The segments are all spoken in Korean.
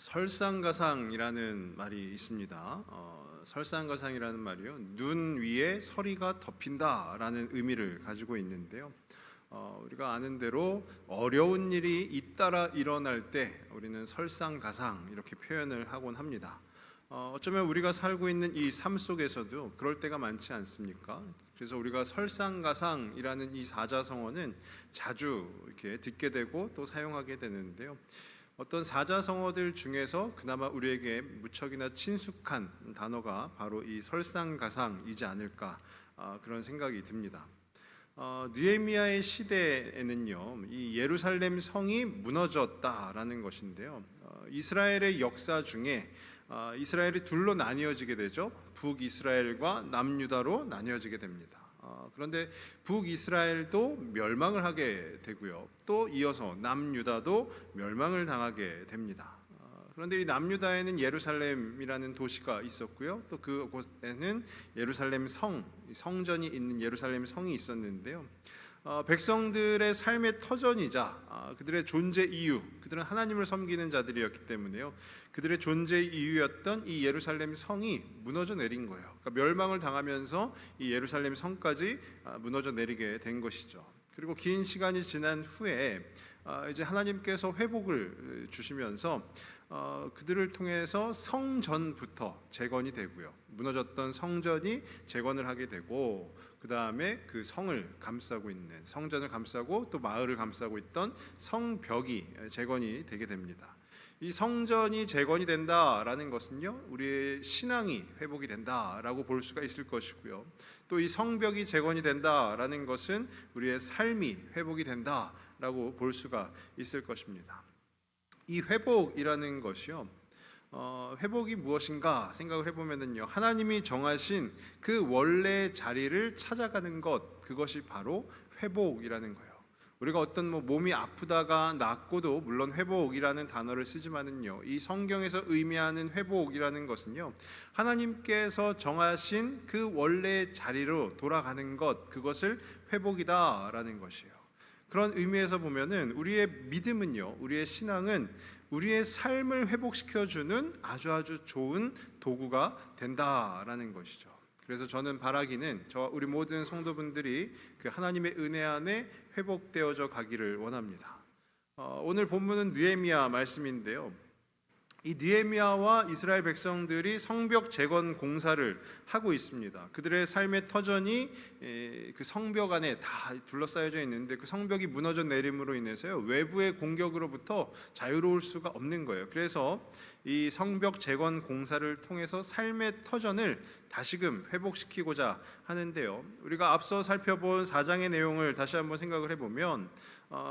설상가상이라는 말이 있습니다. 설상가상이라는 말이요, 눈 위에 서리가 덮인다라는 의미를 가지고 있는데요. 우리가 아는 대로 어려운 일이 잇따라 일어날 때 우리는 설상가상 이렇게 표현을 하곤 합니다. 어쩌면 우리가 살고 있는 이 삶 속에서도 그럴 때가 많지 않습니까? 그래서 우리가 설상가상이라는 이 사자성어는 자주 이렇게 듣게 되고 또 사용하게 되는데요. 어떤 사자성어들 중에서 그나마 우리에게 무척이나 친숙한 단어가 바로 이 설상가상이지 않을까, 그런 생각이 듭니다. 느헤미야의 시대에는요, 이 예루살렘 성이 무너졌다라는 것인데요. 이스라엘의 역사 중에 이스라엘이 둘로 나뉘어지게 되죠. 북이스라엘과 남유다로 나뉘어지게 됩니다. 그런데 북이스라엘도 멸망을 하게 되고요, 또 이어서 남유다도 멸망을 당하게 됩니다. 그런데 이 남유다에는 예루살렘이라는 도시가 있었고요, 또 그곳에는 예루살렘 성전이 있는 예루살렘 성이 있었는데요. 백성들의 삶의 터전이자 그들의 존재 이유, 그들은 하나님을 섬기는 자들이었기 때문에요, 그들의 존재 이유였던 이 예루살렘 성이 무너져 내린 거예요. 그러니까 멸망을 당하면서 이 예루살렘 성까지 무너져 내리게 된 것이죠. 그리고 긴 시간이 지난 후에 이제 하나님께서 회복을 주시면서 그들을 통해서 성전부터 재건이 되고요, 무너졌던 성전이 재건을 하게 되고, 그 다음에 그 성을 감싸고 있는, 성전을 감싸고 또 마을을 감싸고 있던 성벽이 재건이 되게 됩니다. 이 성전이 재건이 된다라는 것은요, 우리의 신앙이 회복이 된다라고 볼 수가 있을 것이고요, 또 이 성벽이 재건이 된다라는 것은 우리의 삶이 회복이 된다라고 볼 수가 있을 것입니다. 이 회복이라는 것이요, 회복이 무엇인가 생각을 해보면요, 하나님이 정하신 그 원래 자리를 찾아가는 것, 그것이 바로 회복이라는 거예요. 우리가 어떤 몸이 아프다가 낫고도 물론 회복이라는 단어를 쓰지만은요, 이 성경에서 의미하는 회복이라는 것은요, 하나님께서 정하신 그 원래 자리로 돌아가는 것, 그것을 회복이다라는 것이에요. 그런 의미에서 보면은 우리의 믿음은요, 우리의 신앙은 우리의 삶을 회복시켜주는 아주 좋은 도구가 된다라는 것이죠. 그래서 저는 바라기는 우리 모든 성도분들이 그 하나님의 은혜 안에 회복되어져 가기를 원합니다. 오늘 본문은 느헤미야 말씀인데요, 이 느헤미야와 이스라엘 백성들이 성벽 재건 공사를 하고 있습니다. 그들의 삶의 터전이 그 성벽 안에 다 둘러싸여져 있는데, 그 성벽이 무너져 내림으로 인해서요, 외부의 공격으로부터 자유로울 수가 없는 거예요. 그래서 이 성벽 재건 공사를 통해서 삶의 터전을 다시금 회복시키고자 하는데요, 우리가 앞서 살펴본 4장의 내용을 다시 한번 생각을 해보면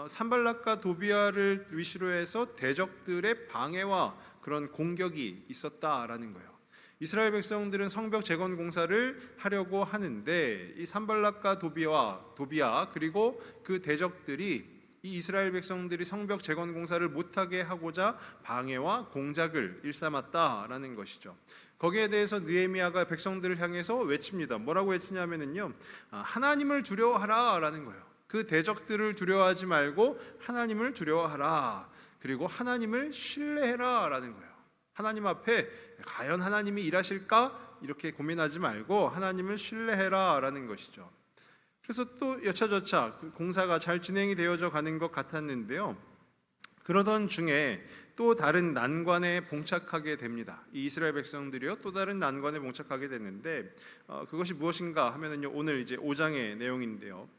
산발락과 도비아를 위시로 해서 대적들의 방해와 그런 공격이 있었다라는 거예요. 이스라엘 백성들은 성벽 재건 공사를 하려고 하는데, 이 산발락과 도비아 그리고 그 대적들이 이 이스라엘 백성들이 성벽 재건 공사를 못하게 하고자 방해와 공작을 일삼았다라는 것이죠. 거기에 대해서 느헤미야가 백성들을 향해서 외칩니다. 뭐라고 외치냐면요, 하나님을 두려워하라라는 거예요. 그 대적들을 두려워하지 말고 하나님을 두려워하라, 그리고 하나님을 신뢰해라라는 거예요. 하나님 앞에 과연 하나님이 일하실까 이렇게 고민하지 말고 하나님을 신뢰해라라는 것이죠. 그래서 또 여차저차 공사가 잘 진행이 되어져 가는 것 같았는데요, 그러던 중에 또 다른 난관에 봉착하게 됩니다. 이 이스라엘 백성들이요, 또 다른 난관에 봉착하게 됐는데, 그것이 무엇인가 하면은요, 오늘 이제 5장의 내용인데요,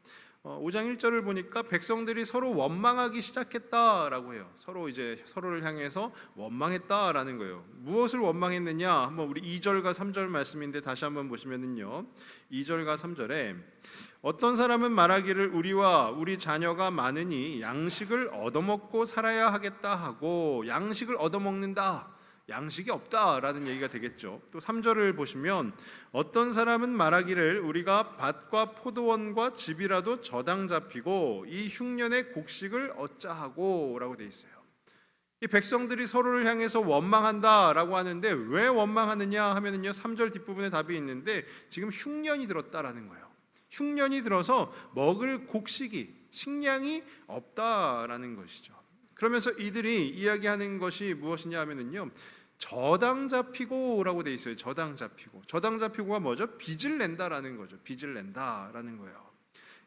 5장 1절을 보니까 백성들이 서로 원망하기 시작했다라고 해요. 서로를 향해서 원망했다라는 거예요. 무엇을 원망했느냐? 한번 우리 2절과 3절 말씀인데 다시 한번 보시면은요, 2절과 3절에 어떤 사람은 말하기를 우리와 우리 자녀가 많으니 양식을 얻어먹고 살아야 하겠다 하고, 양식을 얻어먹는다, 양식이 없다라는 얘기가 되겠죠. 또 3절을 보시면 어떤 사람은 말하기를 우리가 밭과 포도원과 집이라도 저당 잡히고 이 흉년의 곡식을 얻자 하고 라고 되어 있어요. 이 백성들이 서로를 향해서 원망한다라고 하는데, 왜 원망하느냐 하면은요, 3절 뒷부분에 답이 있는데, 지금 흉년이 들었다라는 거예요. 흉년이 들어서 먹을 곡식이, 식량이 없다라는 것이죠. 그러면서 이들이 이야기하는 것이 무엇이냐 하면은요, 저당 잡히고라고 돼 있어요. 저당 잡히고가 뭐죠? 빚을 낸다라는 거죠. 빚을 낸다라는 거예요.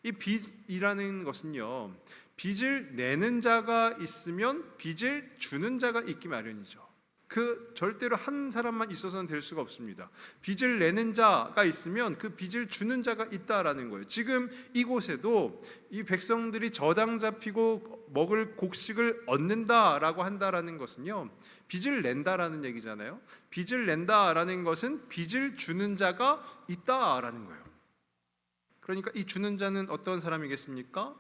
이 빚이라는 것은요, 빚을 내는 자가 있으면 빚을 주는 자가 있기 마련이죠. 그 절대로 한 사람만 있어서는 될 수가 없습니다. 빚을 내는 자가 있으면 그 빚을 주는 자가 있다라는 거예요. 지금 이곳에도 이 백성들이 저당 잡히고 먹을 곡식을 얻는다라고 한다라는 것은요, 빚을 낸다라는 얘기잖아요. 빚을 낸다라는 것은 빚을 주는 자가 있다라는 거예요. 그러니까 이 주는 자는 어떤 사람이겠습니까?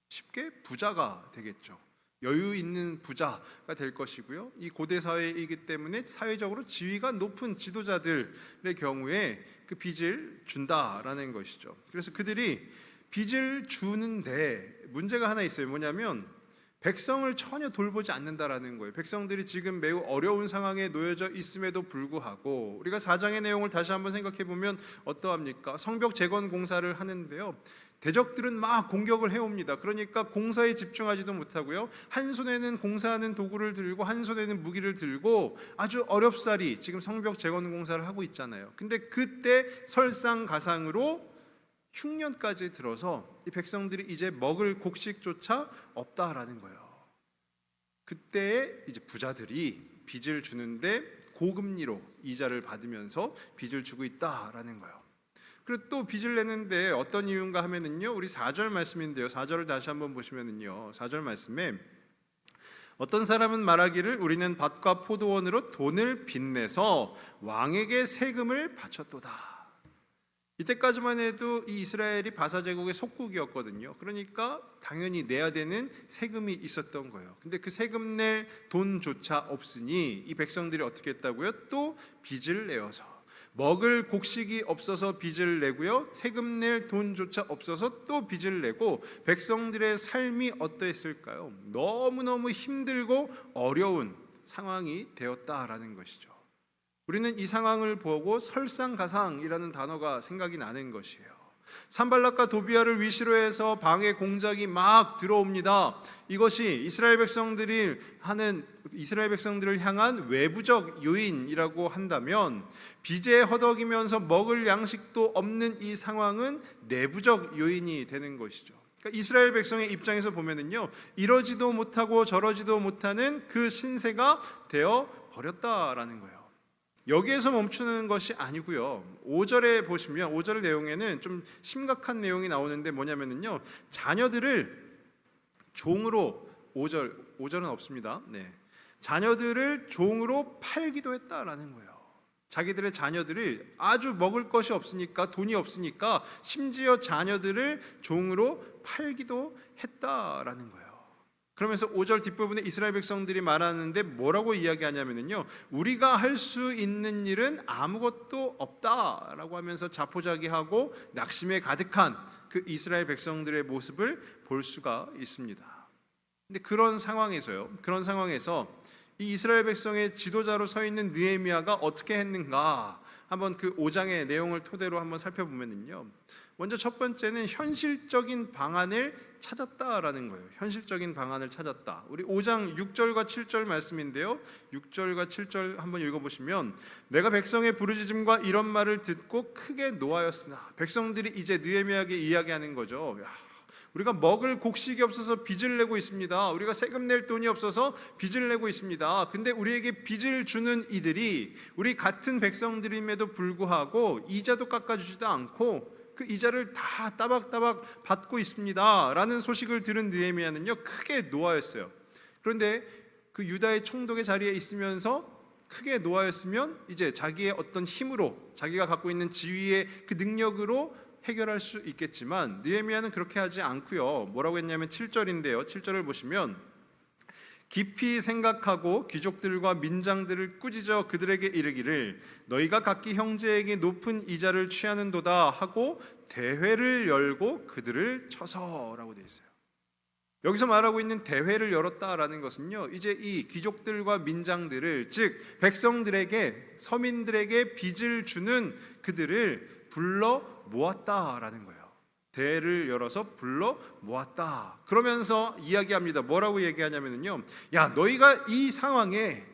쉽게 부자가 되겠죠. 여유 있는 부자가 될 것이고요. 이 고대 사회이기 때문에 사회적으로 지위가 높은 지도자들의 경우에 그 빚을 준다라는 것이죠. 그래서 그들이 빚을 주는데 문제가 하나 있어요. 뭐냐면 백성을 전혀 돌보지 않는다라는 거예요. 백성들이 지금 매우 어려운 상황에 놓여져 있음에도 불구하고 우리가 4장의 내용을 다시 한번 생각해 보면 어떠합니까? 성벽 재건 공사를 하는데요, 대적들은 막 공격을 해옵니다. 그러니까 공사에 집중하지도 못하고요, 한 손에는 공사하는 도구를 들고 한 손에는 무기를 들고 아주 어렵사리 지금 성벽 재건 공사를 하고 있잖아요. 근데 그때 설상가상으로 흉년까지 들어서 이 백성들이 이제 먹을 곡식조차 없다라는 거예요. 그때 이제 부자들이 빚을 주는데 고금리로 이자를 받으면서 빚을 주고 있다라는 거예요. 그리고 또 빚을 내는데 어떤 이유인가 하면은요, 우리 4절 말씀인데요, 4절을 다시 한번 보시면은요, 4절 말씀에 어떤 사람은 말하기를 우리는 밭과 포도원으로 돈을 빚내서 왕에게 세금을 바쳤도다. 이때까지만 해도 이 이스라엘이 바사 제국의 속국이었거든요. 그러니까 당연히 내야 되는 세금이 있었던 거예요. 근데 그 세금 낼 돈조차 없으니 이 백성들이 어떻게 했다고요? 또 빚을 내어서, 먹을 곡식이 없어서 빚을 내고요, 세금 낼 돈조차 없어서 또 빚을 내고, 백성들의 삶이 어떠했을까요? 너무너무 힘들고 어려운 상황이 되었다라는 것이죠. 우리는 이 상황을 보고 설상가상이라는 단어가 생각이 나는 것이에요. 산발락과 도비아를 위시로 해서 방해 공작이 막 들어옵니다. 이것이 이스라엘 백성들을 향한 외부적 요인이라고 한다면, 빚에 허덕이면서 먹을 양식도 없는 이 상황은 내부적 요인이 되는 것이죠. 그러니까 이스라엘 백성의 입장에서 보면은요, 이러지도 못하고 저러지도 못하는 그 신세가 되어 버렸다라는 거예요. 여기에서 멈추는 것이 아니고요, 5절에 보시면 5절 내용에는 좀 심각한 내용이 나오는데 뭐냐면요, 자녀들을 종으로, 5절은 없습니다. 자녀들을 종으로 팔기도 했다라는 거예요. 자기들의 자녀들이 아주 먹을 것이 없으니까, 돈이 없으니까 심지어 자녀들을 종으로 팔기도 했다라는 거예요. 그러면서 5절 뒷부분에 이스라엘 백성들이 말하는데 뭐라고 이야기하냐면요, 우리가 할 수 있는 일은 아무것도 없다라고 하면서 자포자기하고 낙심에 가득한 그 이스라엘 백성들의 모습을 볼 수가 있습니다. 근데 그런 상황에서 이 이스라엘 백성의 지도자로 서 있는 느헤미야가 어떻게 했는가, 한번 그 5장의 내용을 토대로 한번 살펴보면요, 먼저 첫 번째는 현실적인 방안을 찾았다라는 거예요. 현실적인 방안을 찾았다. 우리 5장 6절과 7절 말씀인데요, 6절과 7절 한번 읽어보시면, 내가 백성의 부르짖음과 이런 말을 듣고 크게 노하였으나, 백성들이 이제 느헤미야에게 이야기하는 거죠. 우리가 먹을 곡식이 없어서 빚을 내고 있습니다. 우리가 세금 낼 돈이 없어서 빚을 내고 있습니다. 근데 우리에게 빚을 주는 이들이 우리 같은 백성들임에도 불구하고 이자도 깎아주지도 않고 그 이자를 다 따박따박 받고 있습니다 라는 소식을 들은 느헤미야는요, 크게 노하였어요. 그런데 그 유다의 총독의 자리에 있으면서 크게 노하였으면 이제 자기의 어떤 힘으로, 자기가 갖고 있는 지위의 그 능력으로 해결할 수 있겠지만, 느헤미야는 그렇게 하지 않고요, 뭐라고 했냐면 7절인데요, 7절을 보시면, 깊이 생각하고 귀족들과 민장들을 꾸짖어 그들에게 이르기를 너희가 각기 형제에게 높은 이자를 취하는도다 하고 대회를 열고 그들을 쳐서라고 되어 있어요. 여기서 말하고 있는 대회를 열었다라는 것은요, 이제 이 귀족들과 민장들을, 즉 백성들에게, 서민들에게 빚을 주는 그들을 불러 모았다라는 거예요. 대회를 열어서 불러 모았다. 그러면서 이야기합니다. 뭐라고 얘기하냐면요, 야, 너희가 이 상황에,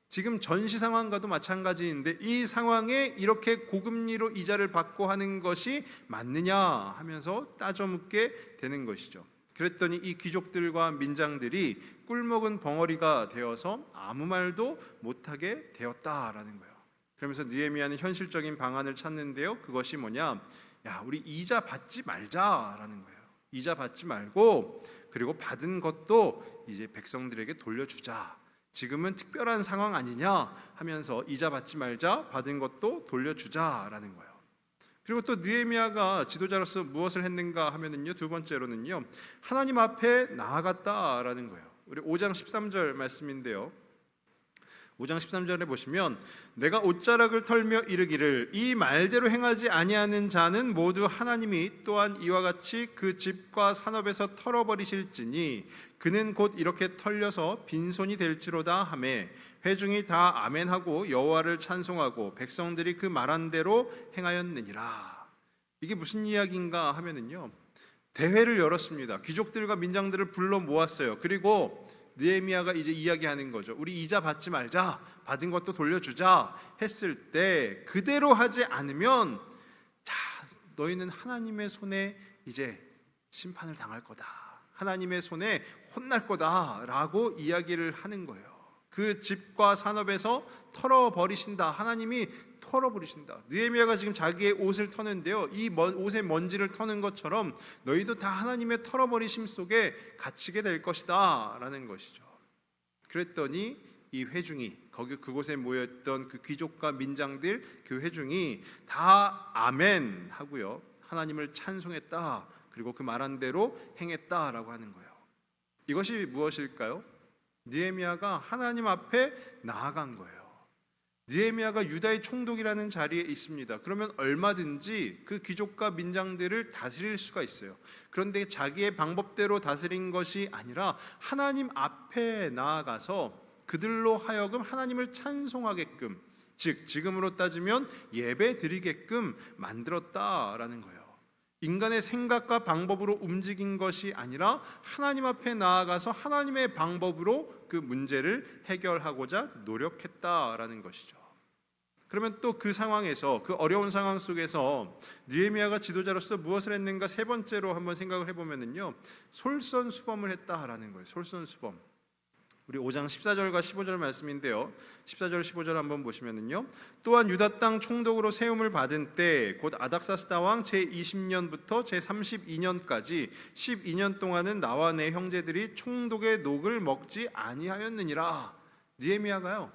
지금 전시 상황과도 마찬가지인데 이 상황에 이렇게 고금리로 이자를 받고 하는 것이 맞느냐 하면서 따져 묻게 되는 것이죠. 그랬더니 이 귀족들과 민장들이 꿀먹은 벙어리가 되어서 아무 말도 못하게 되었다라는 거예요. 그러면서 느헤미야는 현실적인 방안을 찾는데요, 그것이 뭐냐, 야, 우리 이자 받지 말자라는 거예요. 이자 받지 말고, 그리고 받은 것도 이제 백성들에게 돌려주자. 지금은 특별한 상황 아니냐 하면서 이자 받지 말자, 받은 것도 돌려주자라는 거예요. 그리고 또 느헤미야가 지도자로서 무엇을 했는가 하면은요, 두 번째로는요, 하나님 앞에 나아갔다라는 거예요. 우리 5장 13절 말씀인데요, 5장 13절에 보시면, 내가 옷자락을 털며 이르기를 이 말대로 행하지 아니하는 자는 모두 하나님이 또한 이와 같이 그 집과 산업에서 털어버리실지니 그는 곧 이렇게 털려서 빈손이 될지로다 하매 회중이 다 아멘하고 여호와를 찬송하고 백성들이 그 말한 대로 행하였느니라. 이게 무슨 이야기인가 하면은요, 대회를 열었습니다. 귀족들과 민장들을 불러 모았어요. 그리고 느헤미야가 이제 이야기하는 거죠. 우리 이자 받지 말자, 받은 것도 돌려주자 했을 때, 그대로 하지 않으면 자, 너희는 하나님의 손에 이제 심판을 당할 거다, 하나님의 손에 혼날 거다 라고 이야기를 하는 거예요. 그 집과 산업에서 털어버리신다, 하나님이 털어버리신다. 느헤미야가 지금 자기의 옷을 터는데요, 이 옷의 먼지를 터는 것처럼 너희도 다 하나님의 털어버리심 속에 갇히게 될 것이다 라는 것이죠. 그랬더니 이 회중이, 거기 그곳에 모였던 그 귀족과 민장들, 그 회중이 다 아멘 하고요, 하나님을 찬송했다, 그리고 그 말한 대로 행했다라고 하는 거예요. 이것이 무엇일까요? 느헤미야가 하나님 앞에 나아간 거예요. 느헤미야가 유다의 총독이라는 자리에 있습니다. 그러면 얼마든지 그 귀족과 민장들을 다스릴 수가 있어요. 그런데 자기의 방법대로 다스린 것이 아니라 하나님 앞에 나아가서 그들로 하여금 하나님을 찬송하게끔, 즉 지금으로 따지면 예배 드리게끔 만들었다라는 거예요. 인간의 생각과 방법으로 움직인 것이 아니라 하나님 앞에 나아가서 하나님의 방법으로 그 문제를 해결하고자 노력했다라는 것이죠. 그러면 또 그 상황에서, 그 어려운 상황 속에서 느헤미야가 지도자로서 무엇을 했는가, 세 번째로 한번 생각을 해보면요, 솔선수범을 했다라는 거예요. 솔선수범. 우리 5장 14절과 15절 말씀인데요, 14절 15절 한번 보시면은요, 또한 유다 땅 총독으로 세움을 받은 때 곧 아닥사스다 왕 제20년부터 제32년까지 12년 동안은 나와 내 형제들이 총독의 녹을 먹지 아니하였느니라. 느헤미야가요,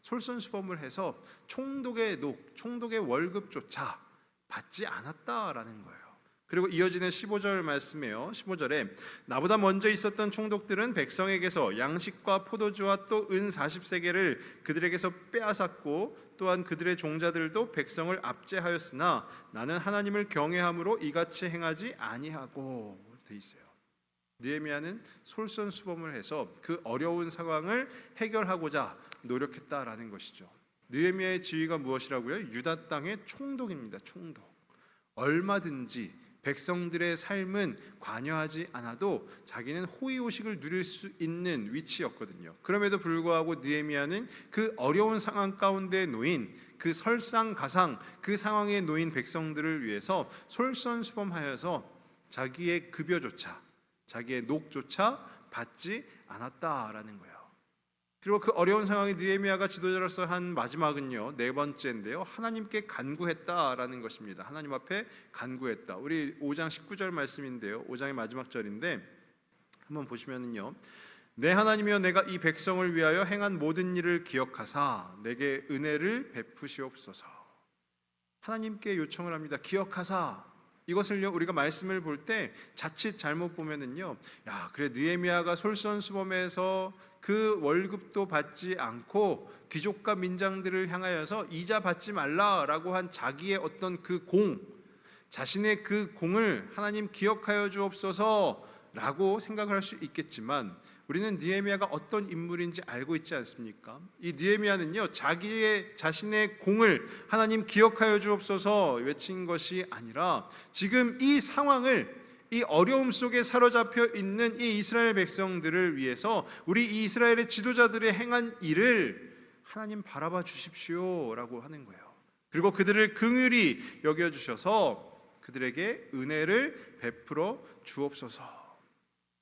솔선수범을 해서 총독의 녹, 총독의 월급조차 받지 않았다라는 거예요. 그리고 이어지는 15절 말씀이에요. 15절에 나보다 먼저 있었던 총독들은 백성에게서 양식과 포도주와 또 은 40세겔을 그들에게서 빼앗았고 또한 그들의 종자들도 백성을 압제하였으나 나는 하나님을 경외함으로 이같이 행하지 아니하고 돼 있어요. 느헤미야는 솔선수범을 해서 그 어려운 상황을 해결하고자 노력했다라는 것이죠. 느헤미야의 지위가 무엇이라고요? 유다 땅의 총독입니다. 총독. 얼마든지 백성들의 삶은 관여하지 않아도 자기는 호의호식을 누릴 수 있는 위치였거든요. 그럼에도 불구하고 느헤미야는 그 어려운 상황 가운데 놓인, 그 설상가상 그 상황에 놓인 백성들을 위해서 솔선수범하여서 자기의 급여조차, 자기의 녹조차 받지 않았다라는 거예요. 그리고 그 어려운 상황에 느헤미야가 지도자로서 한 마지막은요, 네 번째인데요, 하나님께 간구했다라는 것입니다. 하나님 앞에 간구했다. 우리 5장 19절 말씀인데요, 5장의 마지막 절인데 한번 보시면은요, 내 하나님이여 내가 이 백성을 위하여 행한 모든 일을 기억하사 내게 은혜를 베푸시옵소서. 하나님께 요청을 합니다. 기억하사. 이것을요, 우리가 말씀을 볼 때 자칫 잘못 보면은요, 야, 그래 느헤미야가 솔선수범해서 그 월급도 받지 않고 귀족과 민장들을 향하여서 이자 받지 말라라고 한 자기의 어떤 그 공, 자신의 그 공을 하나님 기억하여 주옵소서라고 생각을 할 수 있겠지만, 우리는 느헤미야가 어떤 인물인지 알고 있지 않습니까? 이 느헤미야는요, 자신의 공을 하나님 기억하여 주옵소서 외친 것이 아니라 지금 이 상황을, 이 어려움 속에 사로잡혀 있는 이 이스라엘 백성들을 위해서 우리 이스라엘의 지도자들의 행한 일을 하나님 바라봐 주십시오라고 하는 거예요. 그리고 그들을 긍휼히 여겨 주셔서 그들에게 은혜를 베풀어 주옵소서.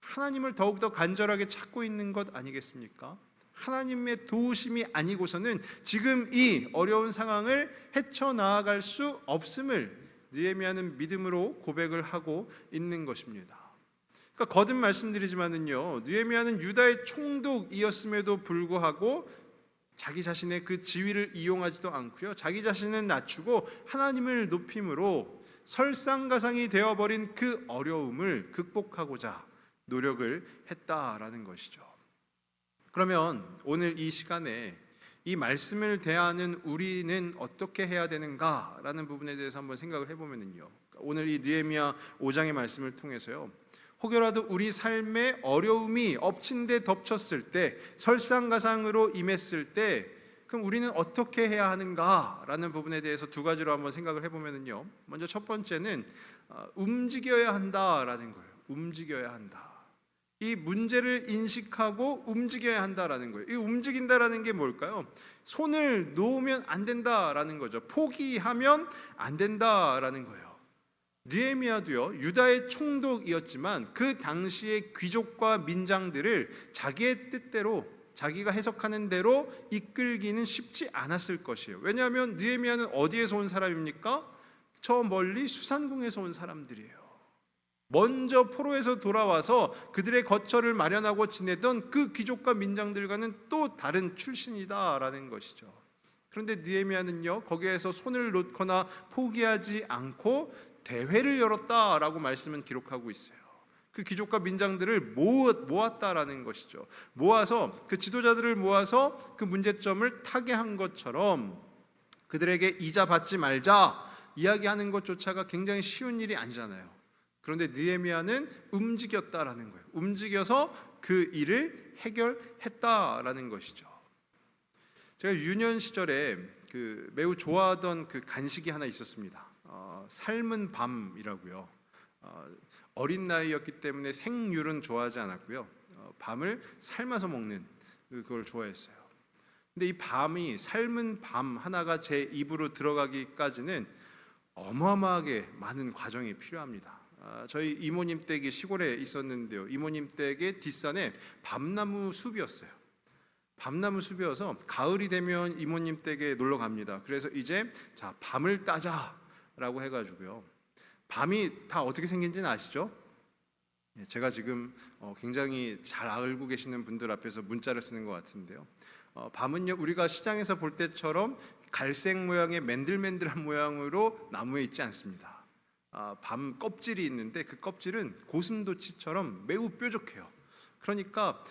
하나님을 더욱더 간절하게 찾고 있는 것 아니겠습니까? 하나님의 도우심이 아니고서는 지금 이 어려운 상황을 헤쳐나아갈 수 없음을 느헤미야는 믿음으로 고백을 하고 있는 것입니다. 그러니까 거듭 말씀드리지만은요, 느헤미야는 유다의 총독이었음에도 불구하고 자기 자신의 그 지위를 이용하지도 않고요, 자기 자신은 낮추고 하나님을 높임으로 설상가상이 되어버린 그 어려움을 극복하고자 노력을 했다라는 것이죠. 그러면 오늘 이 시간에 이 말씀을 대하는 우리는 어떻게 해야 되는가라는 부분에 대해서 한번 생각을 해보면요, 오늘 이 느헤미야 5장의 말씀을 통해서요, 혹여라도 우리 삶에 어려움이 엎친 데 덮쳤을 때, 설상가상으로 임했을 때, 그럼 우리는 어떻게 해야 하는가라는 부분에 대해서 두 가지로 한번 생각을 해보면요, 먼저 첫 번째는 움직여야 한다라는 거예요. 움직여야 한다. 이 문제를 인식하고 움직여야 한다라는 거예요. 이 움직인다라는 게 뭘까요? 손을 놓으면 안 된다라는 거죠. 포기하면 안 된다라는 거예요. 느헤미야도요, 유다의 총독이었지만 그 당시의 귀족과 민장들을 자기의 뜻대로, 자기가 해석하는 대로 이끌기는 쉽지 않았을 것이에요. 왜냐하면 느헤미야는 어디에서 온 사람입니까? 저 멀리 수산궁에서 온 사람들이에요. 먼저 포로에서 돌아와서 그들의 거처를 마련하고 지내던 그 귀족과 민장들과는 또 다른 출신이다라는 것이죠. 그런데 느헤미야는요, 거기에서 손을 놓거나 포기하지 않고 대회를 열었다라고 말씀은 기록하고 있어요. 그 귀족과 민장들을 모았다라는 것이죠. 모아서, 그 지도자들을 모아서 그 문제점을 타개한 것처럼 그들에게 이자 받지 말자 이야기하는 것조차가 굉장히 쉬운 일이 아니잖아요. 그런데 느헤미야는 움직였다라는 거예요. 움직여서 그 일을 해결했다라는 것이죠. 제가 유년 시절에 매우 좋아하던 그 간식이 하나 있었습니다. 삶은 밤이라고요. 어린 나이였기 때문에 생률은 좋아하지 않았고요, 밤을 삶아서 먹는 그걸 좋아했어요. 근데 이 밤이, 삶은 밤 하나가 제 입으로 들어가기까지는 어마어마하게 많은 과정이 필요합니다. 저희 이모님 댁이 시골에 있었는데요, 이모님 댁의 뒷산에 밤나무 숲이었어요. 밤나무 숲이어서 가을이 되면 이모님 댁에 놀러 갑니다. 그래서 이제 자, 밤을 따자라고 해가지고요, 밤이 다 어떻게 생긴지는 아시죠? 제가 지금 굉장히 잘 알고 계시는 분들 앞에서 문자를 쓰는 것 같은데요, 밤은요, 우리가 시장에서 볼 때처럼 갈색 모양의 맨들맨들한 모양으로 나무에 있지 않습니다. 밤 껍질이 있는데 그 껍질은 고슴도치처럼 매우 뾰족해요. 그러니까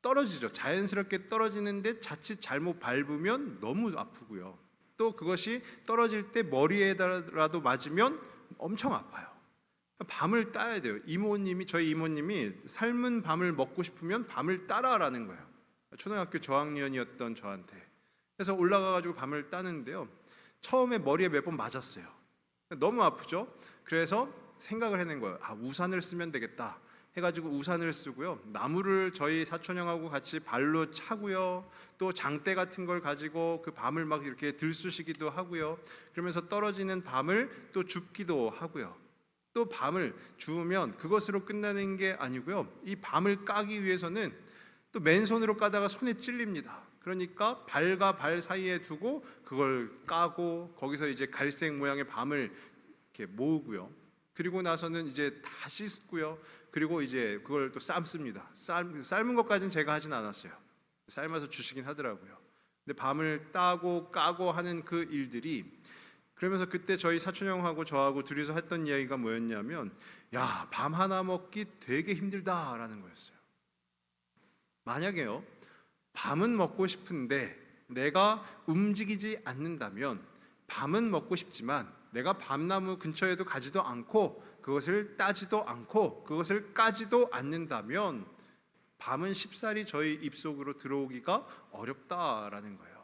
떨어지죠. 자연스럽게 떨어지는데 자칫 잘못 밟으면 너무 아프고요, 또 그것이 떨어질 때 머리에라도 맞으면 엄청 아파요. 밤을 따야 돼요. 저희 이모님이 삶은 밤을 먹고 싶으면 밤을 따라라는 거예요. 초등학교 저학년이었던 저한테. 그래서 올라가가지고 밤을 따는데요, 처음에 머리에 몇 번 맞았어요. 너무 아프죠. 그래서 생각을 해낸 거예요. 우산을 쓰면 되겠다 해가지고 우산을 쓰고요, 나무를 저희 사촌형하고 같이 발로 차고요, 또 장대 같은 걸 가지고 그 밤을 막 이렇게 들쑤시기도 하고요, 그러면서 떨어지는 밤을 또 줍기도 하고요, 또 밤을 주우면 그것으로 끝나는 게 아니고요, 이 밤을 까기 위해서는 또 맨손으로 까다가 손에 찔립니다. 그러니까 발과 발 사이에 두고 그걸 까고 거기서 이제 갈색 모양의 밤을 이렇게 모으고요, 그리고 나서는 이제 다 씻고요, 그리고 이제 그걸 또 삶습니다. 삶은 것까지는 제가 하진 않았어요. 삶아서 주시긴 하더라고요. 근데 밤을 따고 까고 하는 그 일들이, 그러면서 그때 저희 사촌형하고 저하고 둘이서 했던 이야기가 뭐였냐면, 야, 밤 하나 먹기 되게 힘들다라는 거였어요. 만약에요, 밤은 먹고 싶은데 내가 움직이지 않는다면, 밤은 먹고 싶지만 내가 밤나무 근처에도 가지도 않고 그것을 따지도 않고 그것을 까지도 않는다면 밤은 쉽사리 저희 입속으로 들어오기가 어렵다라는 거예요.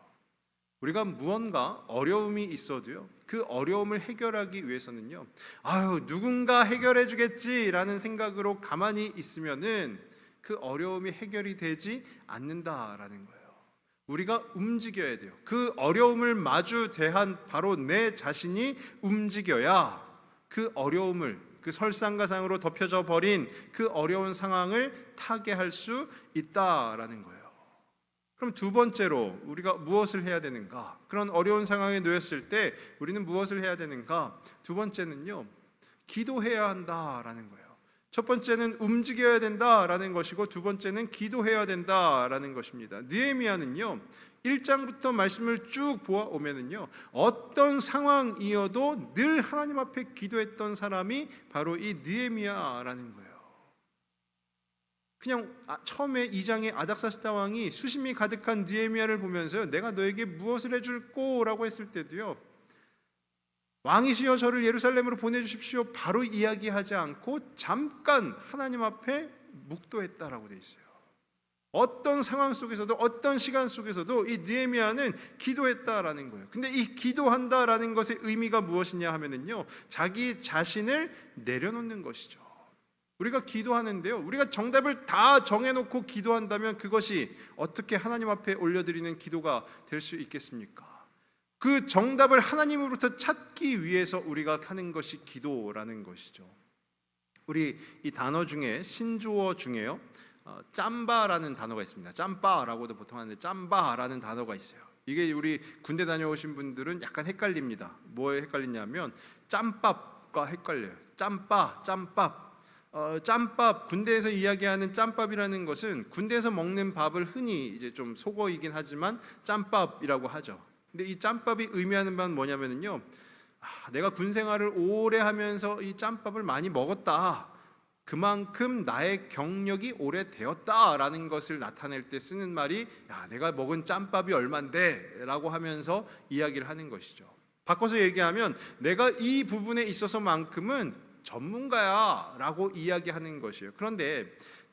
우리가 무언가 어려움이 있어도요, 그 어려움을 해결하기 위해서는요, 누군가 해결해 주겠지라는 생각으로 가만히 있으면은 그 어려움이 해결이 되지 않는다라는 거예요. 우리가 움직여야 돼요. 그 어려움을 마주 대한 바로 내 자신이 움직여야 그 어려움을, 그 설상가상으로 덮여져 버린 그 어려운 상황을 타개할 수 있다라는 거예요. 그럼 두 번째로 우리가 무엇을 해야 되는가? 그런 어려운 상황에 놓였을 때 우리는 무엇을 해야 되는가? 두 번째는요, 기도해야 한다라는 거예요. 첫 번째는 움직여야 된다라는 것이고, 두 번째는 기도해야 된다라는 것입니다. 느헤미야는요, 1장부터 말씀을 쭉 보아오면은요, 어떤 상황이어도 늘 하나님 앞에 기도했던 사람이 바로 이 느헤미야라는 거예요. 그냥 처음에 2장의 아닥사스다 왕이 수심이 가득한 느헤미야를 보면서요, 내가 너에게 무엇을 해줄꼬라고 했을 때도요, 왕이시여 저를 예루살렘으로 보내주십시오 바로 이야기하지 않고 잠깐 하나님 앞에 묵도했다라고 돼 있어요. 어떤 상황 속에서도, 어떤 시간 속에서도 이 느헤미야는 기도했다라는 거예요. 근데 이 기도한다라는 것의 의미가 무엇이냐 하면은요, 자기 자신을 내려놓는 것이죠. 우리가 기도하는데요, 우리가 정답을 다 정해놓고 기도한다면 그것이 어떻게 하나님 앞에 올려드리는 기도가 될 수 있겠습니까? 그 정답을 하나님으로부터 찾기 위해서 우리가 하는 것이 기도라는 것이죠. 우리 이 단어 중에, 신조어 중에요, 짬바라는 단어가 있습니다. 짬바라고도 보통 하는데 짬바라는 단어가 있어요. 이게 우리 군대 다녀오신 분들은 약간 헷갈립니다. 뭐에 헷갈리냐면 짬밥과 헷갈려요. 짬밥. 짬밥, 군대에서 이야기하는 짬밥이라는 것은 군대에서 먹는 밥을 흔히 이제 좀 속어이긴 하지만 짬밥이라고 하죠. 근데 이 짬밥이 의미하는 바는 뭐냐면요, 내가 군 생활을 오래 하면서 이 짬밥을 많이 먹었다, 그만큼 나의 경력이 오래되었다라는 것을 나타낼 때 쓰는 말이, 내가 먹은 짬밥이 얼만데 라고 하면서 이야기를 하는 것이죠. 바꿔서 얘기하면 내가 이 부분에 있어서만큼은 전문가야 라고 이야기하는 것이에요. 그런데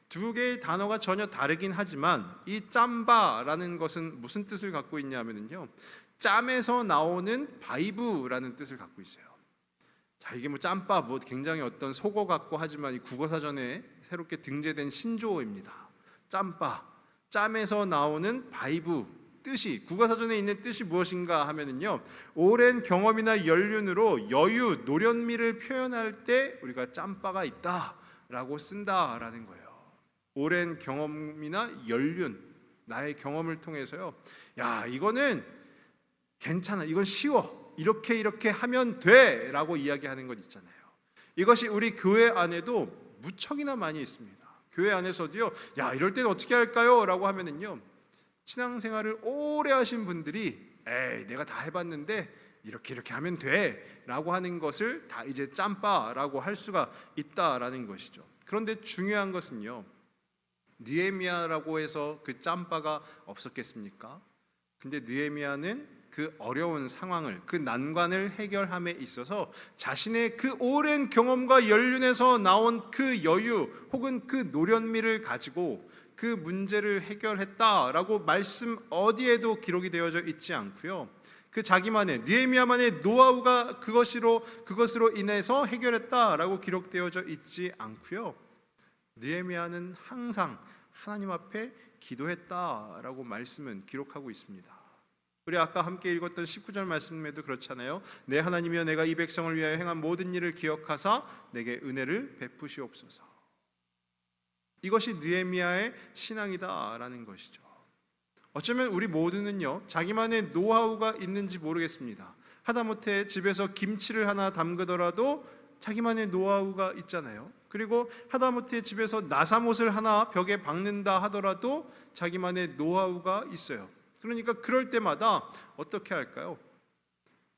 두 개의 단어가 전혀 다르긴 하지만 이 짬바라는 것은 무슨 뜻을 갖고 있냐면요, 짬에서 나오는 바이브라는 뜻을 갖고 있어요. 자, 이게 짬바 굉장히 어떤 속어 같고 하지만 이 국어사전에 새롭게 등재된 신조어입니다. 짬바, 짬에서 나오는 바이브. 뜻이, 국어사전에 있는 뜻이 무엇인가 하면은요, 오랜 경험이나 연륜으로 여유, 노련미를 표현할 때 우리가 짬바가 있다라고 쓴다라는 거예요. 오랜 경험이나 연륜, 나의 경험을 통해서요, 이거는 괜찮아, 이건 쉬워, 이렇게 하면 돼 라고 이야기하는 것 있잖아요. 이것이 우리 교회 안에도 무척이나 많이 있습니다. 교회 안에서도요, 이럴 때는 어떻게 할까요? 라고 하면은요, 신앙생활을 오래 하신 분들이 내가 다 해봤는데 이렇게 하면 돼 라고 하는 것을 다 이제 짬바라고 할 수가 있다라는 것이죠. 그런데 중요한 것은요, 느헤미야라고 해서 그 짬바가 없었겠습니까? 근데 느헤미야는 그 어려운 상황을, 그 난관을 해결함에 있어서 자신의 그 오랜 경험과 연륜에서 나온 그 여유 혹은 그 노련미를 가지고 그 문제를 해결했다라고 말씀 어디에도 기록이 되어져 있지 않고요, 그 자기만의, 느헤미야만의 노하우가 그것으로 인해서 해결했다라고 기록되어져 있지 않고요, 느헤미야는 항상 하나님 앞에 기도했다라고 말씀은 기록하고 있습니다. 우리 아까 함께 읽었던 19절 말씀에도 그렇잖아요. 내 하나님이여, 내가 이 백성을 위하여 행한 모든 일을 기억하사 내게 은혜를 베푸시옵소서. 이것이 느헤미야의 신앙이다라는 것이죠. 어쩌면 우리 모두는요, 자기만의 노하우가 있는지 모르겠습니다. 하다못해 집에서 김치를 하나 담그더라도 자기만의 노하우가 있잖아요. 그리고 하다못해 집에서 나사못을 하나 벽에 박는다 하더라도 자기만의 노하우가 있어요. 그러니까 그럴 때마다 어떻게 할까요?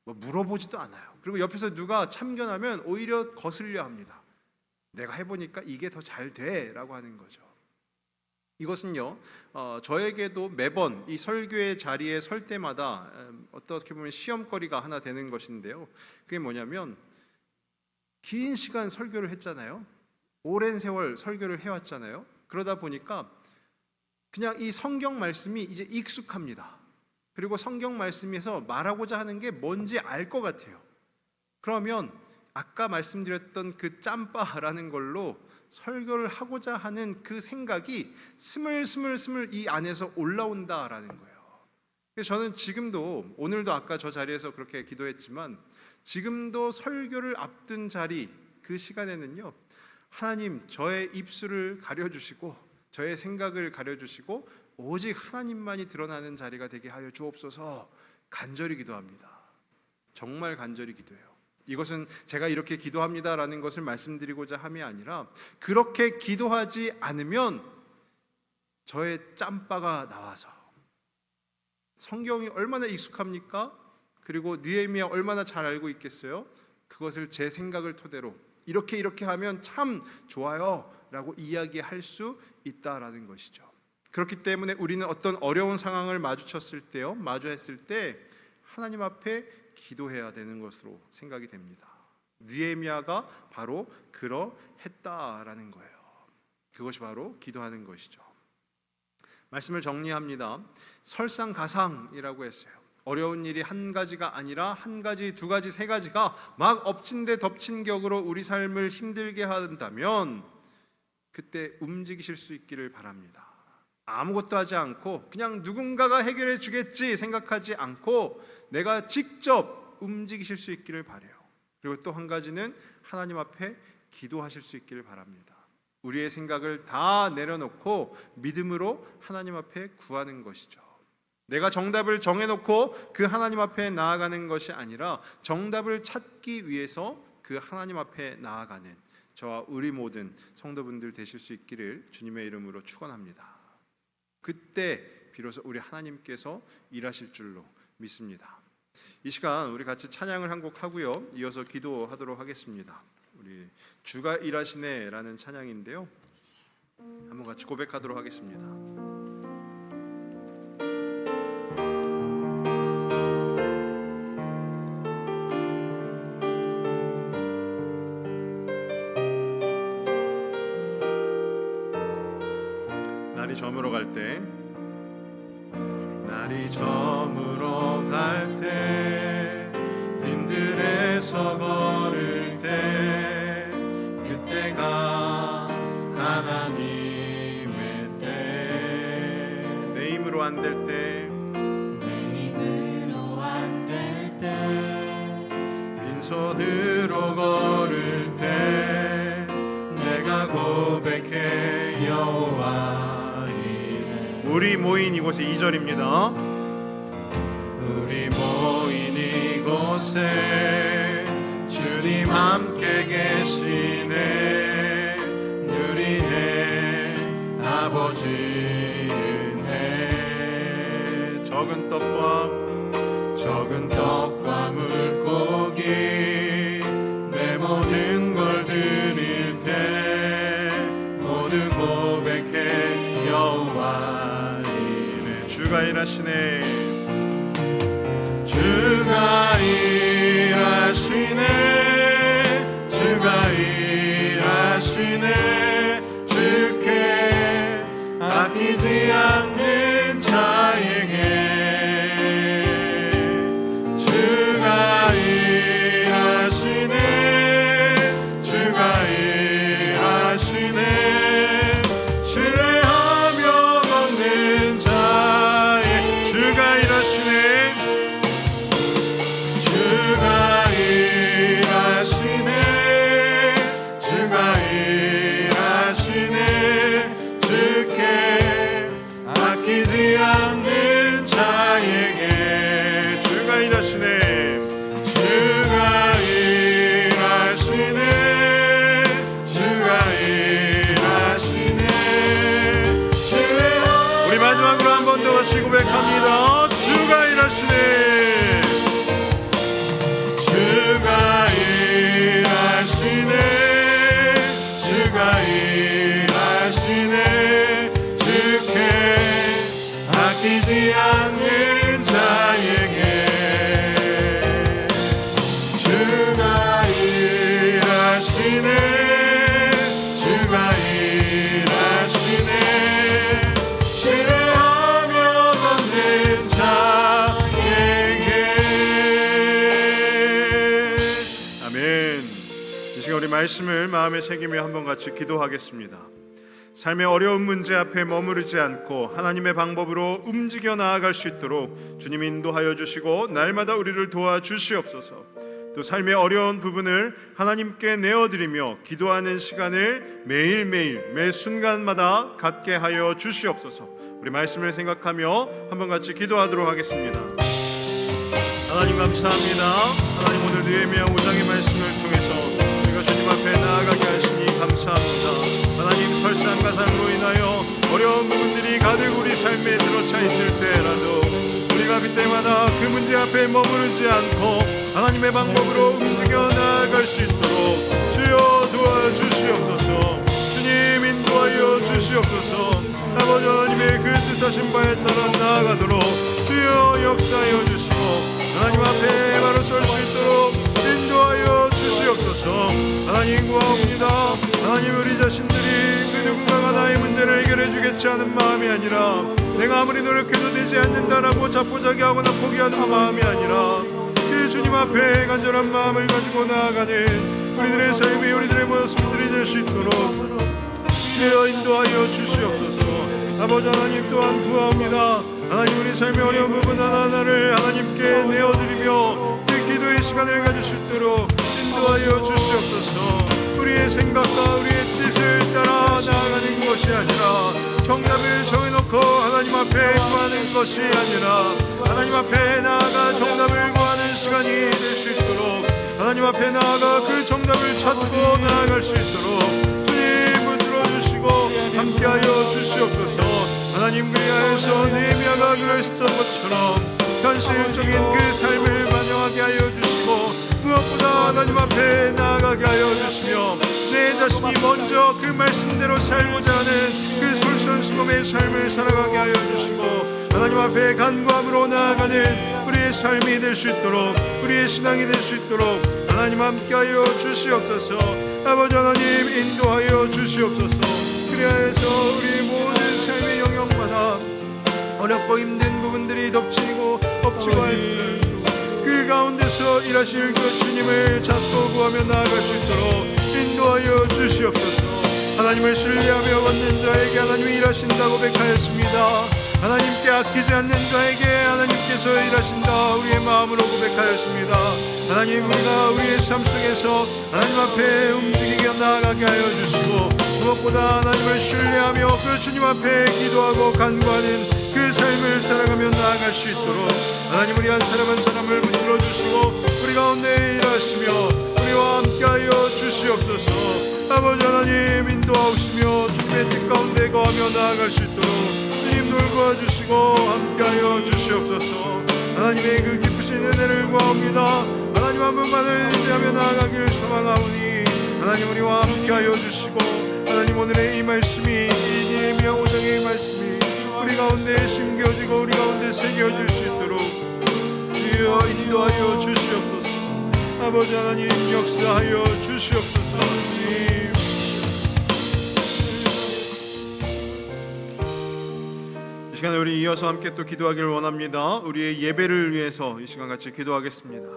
물어보지도 않아요. 그리고 옆에서 누가 참견하면 오히려 거슬려 합니다. 내가 해보니까 이게 더 잘 돼 라고 하는 거죠. 이것은요, 저에게도 매번 이 설교의 자리에 설 때마다 어떻게 보면 시험거리가 하나 되는 것인데요, 그게 뭐냐면, 긴 시간 설교를 했잖아요. 오랜 세월 설교를 해왔잖아요. 그러다 보니까 그냥 이 성경 말씀이 이제 익숙합니다. 그리고 성경 말씀에서 말하고자 하는 게 뭔지 알 것 같아요. 그러면 아까 말씀드렸던 그 짬바라는 걸로 설교를 하고자 하는 그 생각이 스물스물 이 안에서 올라온다라는 거예요. 그래서 저는 지금도, 오늘도 아까 저 자리에서 그렇게 기도했지만, 지금도 설교를 앞둔 자리, 그 시간에는요, 하나님, 저의 입술을 가려주시고 저의 생각을 가려주시고 오직 하나님만이 드러나는 자리가 되게 하여 주옵소서 간절히 기도합니다. 정말 간절히 기도해요. 이것은 제가 이렇게 기도합니다라는 것을 말씀드리고자 함이 아니라, 그렇게 기도하지 않으면 저의 짬바가 나와서, 성경이 얼마나 익숙합니까? 그리고 느헤미야 얼마나 잘 알고 있겠어요? 그것을 제 생각을 토대로 이렇게 하면 참 좋아요 라고 이야기할 수 있다라는 것이죠. 그렇기 때문에 우리는 어떤 어려운 상황을 마주했을 때 하나님 앞에 기도해야 되는 것으로 생각이 됩니다. 느헤미야가 바로 그러했다라는 거예요. 그것이 바로 기도하는 것이죠. 말씀을 정리합니다. 설상가상이라고 했어요. 어려운 일이 한 가지가 아니라 한 가지, 두 가지, 세 가지가 막 엎친 데 덮친 격으로 우리 삶을 힘들게 한다면 그때 움직이실 수 있기를 바랍니다. 아무것도 하지 않고 그냥 누군가가 해결해 주겠지 생각하지 않고 내가 직접 움직이실 수 있기를 바라요. 그리고 또 한 가지는 하나님 앞에 기도하실 수 있기를 바랍니다. 우리의 생각을 다 내려놓고 믿음으로 하나님 앞에 구하는 것이죠. 내가 정답을 정해놓고 그 하나님 앞에 나아가는 것이 아니라 정답을 찾기 위해서 그 하나님 앞에 나아가는 저와 우리 모든 성도분들 되실 수 있기를 주님의 이름으로 축원합니다. 그때 비로소 우리 하나님께서 일하실 줄로 믿습니다. 이 시간 우리 같이 찬양을 한 곡 하고요, 이어서 기도하도록 하겠습니다. 우리 주가 일하시네라는 찬양인데요, 한번 같이 고백하도록 하겠습니다. 날이 저물어 갈 때, 날이 저물어 갈 때, 빈들에서 걸을 때, 그때가 하나님의 때. 내 힘으로 안 될 때, 내 힘으로 안 될 때, 빈손으로 걸을 때, 내가 고백해 여호와. 우리 모인 이곳에 2절입니다. 우리 모인 이곳에 주님 함께 계시네. 누리네 아버지 은혜. 적은 떡과 물고기 내 모든 걸 드릴 때 모두 고백해 여호와. 주가 일하시네. 주가 일하시네. 주가 일하시네. 주께 아끼지 않는 자에게 주가 일하시네. 주가 일하시네. 신뢰하며 걷는 자의 주가 일하시네. 주가 일하시네. 주가 일하시네. 주께 아끼지 않는 자에게 주가 일하시네. 주가 일하시네. 주가 일하시네. 우리 마지막으로 한 번 더 같이 고백합니다. 주가 일하시네. 주가 일하시네. 주가 일하시네. 주께 아끼지 않는 자에게 주가 일하시네. 주가 일하시네. 우리 말씀을 마음에 새기며 한번 같이 기도하겠습니다. 삶의 어려운 문제 앞에 머무르지 않고 하나님의 방법으로 움직여 나아갈 수 있도록 주님 인도하여 주시고 날마다 우리를 도와주시옵소서. 또 삶의 어려운 부분을 하나님께 내어드리며 기도하는 시간을 매일매일 매 순간마다 갖게 하여 주시옵소서. 우리 말씀을 생각하며 한번 같이 기도하도록 하겠습니다. 하나님 감사합니다. 하나님 오늘 느헤미야 5장의 말씀을 통해서 우리가 주님 앞에 나아가게 하시니 감사합니다. 하나님 설상가상으로 인하여 어려운 부분들이 가득 우리 삶에 들어차 있을 때라도 우리가 그때마다 그 문제 앞에 머무르지 않고 하나님의 방법으로 움직여 나아갈 수 있도록 주여 도와주시옵소서. 주님 인도하여 주시옵소서. 아버지 하나님의 그 뜻하신 바에 따라 나아가도록 주여 역사하여 주시고 하나님 앞에 바로 설 수 있도록 인도하여 주시옵소서. 하나님 구하옵니다. 하나님 우리 자신들이 그 누군가가 나의 문제를 해결해 주겠지 하는 마음이 아니라 내가 아무리 노력해도 되지 않는다라고 자포자기하거나 포기하는 마음이 아니라 그 주님 앞에 간절한 마음을 가지고 나아가는 우리들의 삶이 우리들의 모습들이 될 수 있도록 주여 인도하여 주시옵소서. 아버지 하나님 또한 구하옵니다. 하나님 우리 삶의 어려운 부분 하나하나를 하나님께 내어드리며 그 기도의 시간을 가질 수 있도록 인도하여 주시옵소서. 우리의 생각과 우리의 뜻을 따라 나아가는 것이 아니라 정답을 정해놓고 하나님 앞에 구하는 것이 아니라 하나님 앞에 나아가 정답을 구하는 시간이 될 수 있도록 하나님 앞에 나아가 그 정답을 찾고 나아갈 수 있도록 주님 붙들어 주시고 함께하여 주시옵소서. 하나님 그리하여서 느헤미야가 그랬던 것처럼 현실적인 그 삶을 반영하게 하여 주시고 무엇보다 하나님 앞에 나아가게 하여 주시며 내 자신이 먼저 그 말씀대로 살고자 하는 그 솔선수범의 삶을 살아가게 하여 주시고 하나님 앞에 간구함으로 나아가는 우리의 삶이 될 수 있도록 우리의 신앙이 될 수 있도록 하나님 함께하여 주시옵소서. 아버지 하나님 인도하여 주시옵소서. 그리하여서 우리 모든 삶의 영역마다 어렵고 힘든 부분들이 덮치고 할 때 그 가운데서 일하실 그 주님을 찾고 구하며 나아갈 수 있도록 인도하여 주시옵소서. 하나님을 신뢰하며 받는 자에게 하나님이 일하신다고 고백하였습니다. 하나님께 아끼지 않는 자에게 하나님께서 일하신다 우리의 마음으로 고백하였습니다. 하나님 우리가 우리의 삶 속에서 하나님 앞에 움직이게 나아가게 하여 주시고 무엇보다 하나님을 신뢰하며 그 주님 앞에 기도하고 간구하는 그 삶을 살아가며 나아갈 수 있도록 하나님 우리 한 사람 한 사람을 붙들어 주시고 우리 가운데 일하시며 우리와 함께하여 주시옵소서. 아버지 하나님 인도하시며 주님의 뜻 가운데 거하며 나아갈 수 있도록 주님 돌보아 주시고 함께하여 주시옵소서. 하나님의 그 기쁘신 은혜를 구하옵니다. 하나님 한 분만을 의지하며 나아가기를 소망하오니 하나님 우리와 함께하여 주시고 하나님 오늘의 이 말씀이 이 느헤미야 5장의 말씀이 우리 가운데 심겨지고 우리 가운데 새겨질 수 있도록 주여 인도하여 주시옵소서. 아버지 하나님 역사하여 주시옵소서. 주님 이 시간에 우리 이어서 함께 또 기도하기를 원합니다. 우리의 예배를 위해서 이 시간 같이 기도하겠습니다.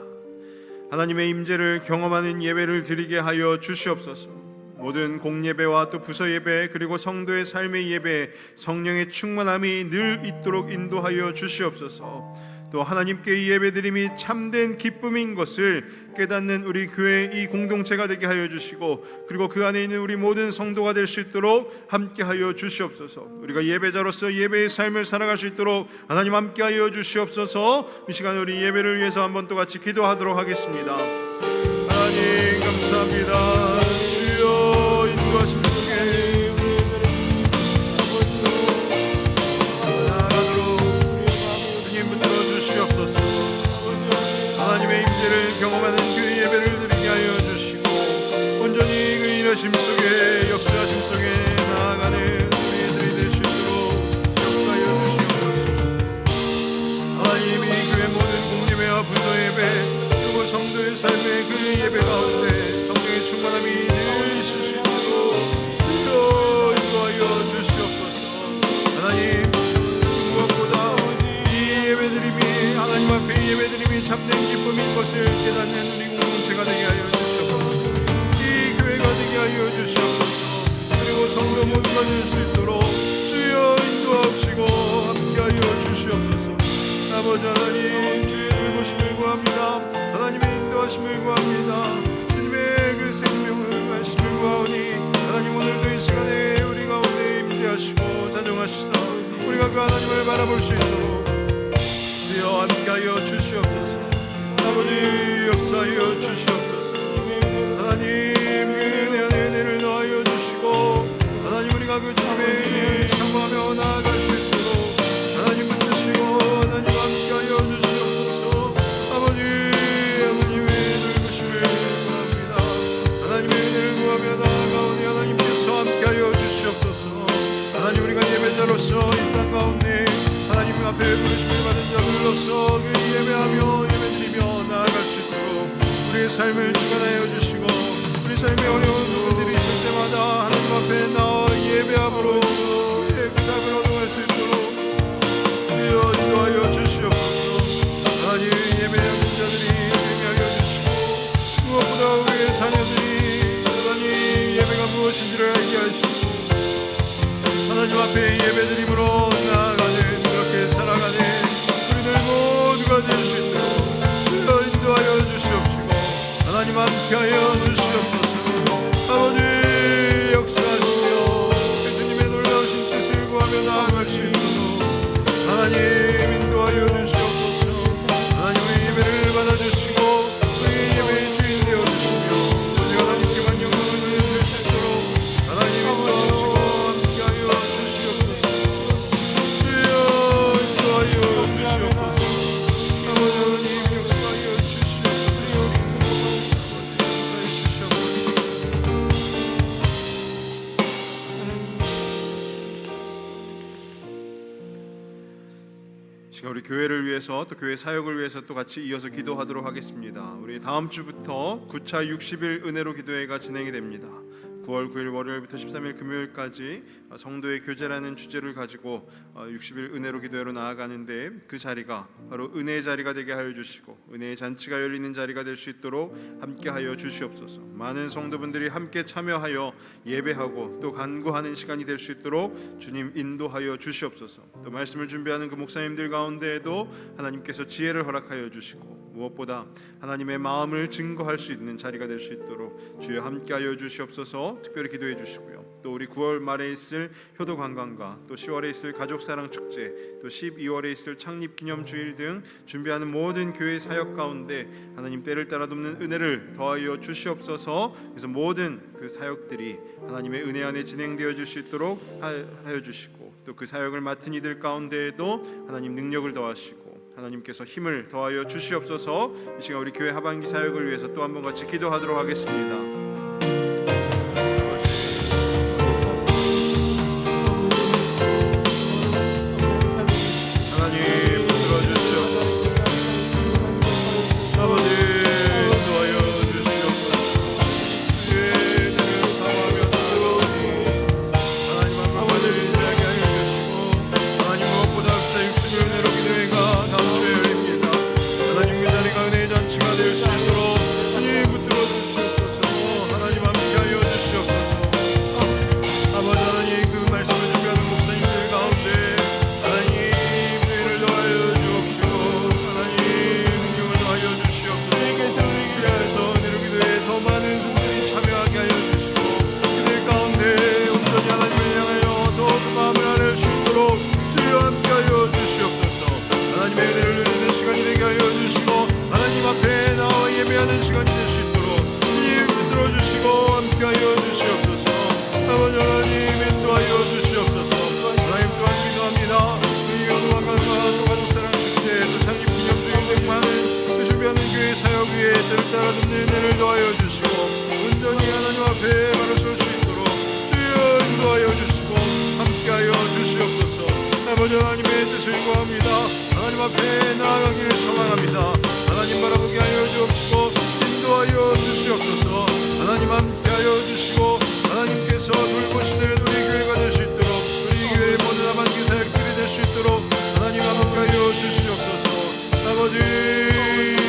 하나님의 임재를 경험하는 예배를 드리게 하여 주시옵소서. 모든 공예배와 또 부서예배 그리고 성도의 삶의 예배 성령의 충만함이 늘 있도록 인도하여 주시옵소서. 또 하나님께 이 예배드림이 참된 기쁨인 것을 깨닫는 우리 교회 이 공동체가 되게 하여 주시고 그리고 그 안에 있는 우리 모든 성도가 될 수 있도록 함께하여 주시옵소서. 우리가 예배자로서 예배의 삶을 살아갈 수 있도록 하나님 함께하여 주시옵소서. 이 시간에 우리 예배를 위해서 한번 또 같이 기도하도록 하겠습니다. 하나님 감사합니다. 주여 인도하심 속에 하나님의 임재를 경험하는 그 예배를 드리게 하여 주시고 온전히 그 일하심 속에 역사하심 속에 나아가는 우리들이 될 수 있도록 역사하여 주시옵소서. 하나님이 교회 모든 공예배와 부서예배 그리고 성도의 삶의 그 예배 가운데 성령의 충만함이 늘 있을 수 있도록 인도하여 주시옵소서. 하나님 무엇보다 이 예배드림이 하나님 앞에 예배드림이 참된 기쁨인 것을 깨닫는 우리 공동체가 되게 하여 주시옵소서. 이 되게 하여 주시옵소서. 그리고 성도 모두가 될 수 있도록 주여 인도하시고 함께하여 주시옵소서. 아버지 하나님, 주의 돌보심을 구합니다. 하나님의 인도하심을 구합니다. 주님의 그 생명을 말씀을 구하오니 하나님, 오늘도 이 시간에 우리 가운데 임재하시고 자정하시사 우리가 그 하나님을 바라볼 수 있도록 주여 함께하여 주시옵소서. 아버지 역사하여 주시옵소서. 하나님, 그 은혜 안에 은혜를 더하여 주시고 하나님, 우리가 그 주님의 은혜를 사모하며 나아갈 수 있도록 하나님 붙드시고 하나님 함께하여 주시옵소서. 아버지 하나님의 돌보심을 구합니다. 하나님의 은혜를 구하며 나아가오니 하나님께서 함께하여 주시옵소서. 하나님, 우리가 예배자로서 이 땅 가운데 하나님 앞에 부르심을 받은 자들로서 그 예배하며 예배드리며 나아갈 수 있도록 우리의 삶을 주관하여 주시고 우리 삶의 어려운 부분들이 있을 때마다 하나님 앞에 나와 예배함으로 우리의 그 답을 얻어갈 수 있도록 주여 인도하여 주시옵소서. 하나님, 예배하는 자들이 되게 하여 주시고 무엇보다 우리의 자녀들이 하나님 예배가 무엇인지를 알게 하시고 하나님 앞에 예배드림으로 나아가는 그렇게 살아가는 우리들 모두가 될 수 있도록 주여 인도하여 주시옵시고 하나님 함께하여 주시옵소서. 아버지 역사하시며 예수님의 놀라우신 뜻을 구하며 나아갈 수 있도록 하나님 인도하여 주시옵소서. 하나님, 우리 예배를 받아주시고 우리 예배의 주인 되어주시며 오직 하나님께만 영광을 돌려줄 수 있도록 하나님 인도하시고 함께하여 주시옵소서. 주여 인도하여 주시옵소서. 아버지 하나님 역사하여 주시옵소서. 역사해 주시옵소서. 시간 우리 교회를 위해서 또 교회 사역을 위해서 또 같이 이어서 기도하도록 하겠습니다. 우리 다음 주부터 9차 60일 은혜로 기도회가 진행이 됩니다. 9월 9일 월요일부터 13일 금요일까지 성도의 교제라는 주제를 가지고 60일 은혜로 기도회로 나아가는데 그 자리가 바로 은혜의 자리가 되게 하여 주시고 은혜의 잔치가 열리는 자리가 될 수 있도록 함께 하여 주시옵소서. 많은 성도분들이 함께 참여하여 예배하고 또 간구하는 시간이 될 수 있도록 주님 인도하여 주시옵소서. 또 말씀을 준비하는 그 목사님들 가운데에도 하나님께서 지혜를 허락하여 주시고 무엇보다 하나님의 마음을 증거할 수 있는 자리가 될 수 있도록 주여 함께하여 주시옵소서. 특별히 기도해 주시고요. 또 우리 9월 말에 있을 효도 관광과 또 10월에 있을 가족사랑 축제, 또 12월에 있을 창립기념주일 등 준비하는 모든 교회 사역 가운데 하나님 때를 따라 돕는 은혜를 더하여 주시옵소서. 그래서 모든 그 사역들이 하나님의 은혜 안에 진행되어질 수 있도록 하여 주시고 또 그 사역을 맡은 이들 가운데에도 하나님 능력을 더하시고 하나님께서 힘을 더하여 주시옵소서. 이 시간 우리 교회 하반기 사역을 위해서 또 한 번 같이 기도하도록 하겠습니다.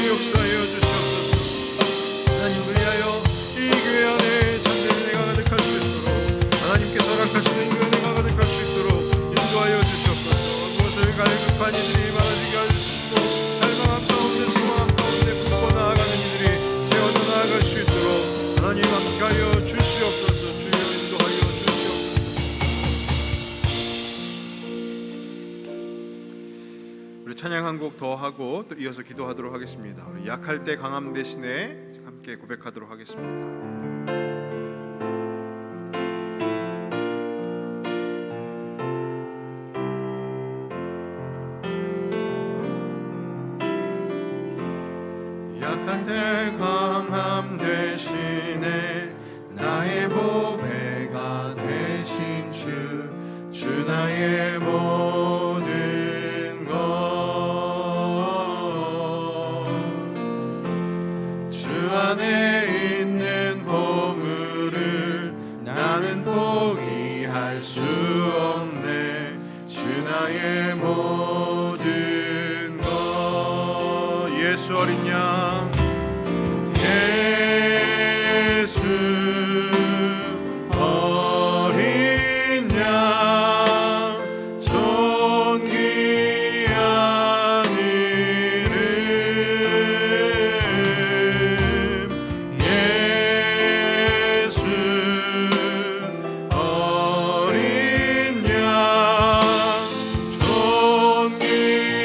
역사하여 주시옵소서. 하나님, 위하여 이 교회 안에 잠든 한 곡 더 하고 또 이어서 기도하도록 하겠습니다. 약할 때 강함 대신에 함께 고백하도록 하겠습니다. 약할 때 강함 대신에 나의 보배가 되신 주 나의 모든 것, 주 안에 있는 보물을 나는 포기할 수 없네. 주 나의 모든 것. 예수 어린 양, 예수 어린 양, 존귀한 이름, 예수 어린 양,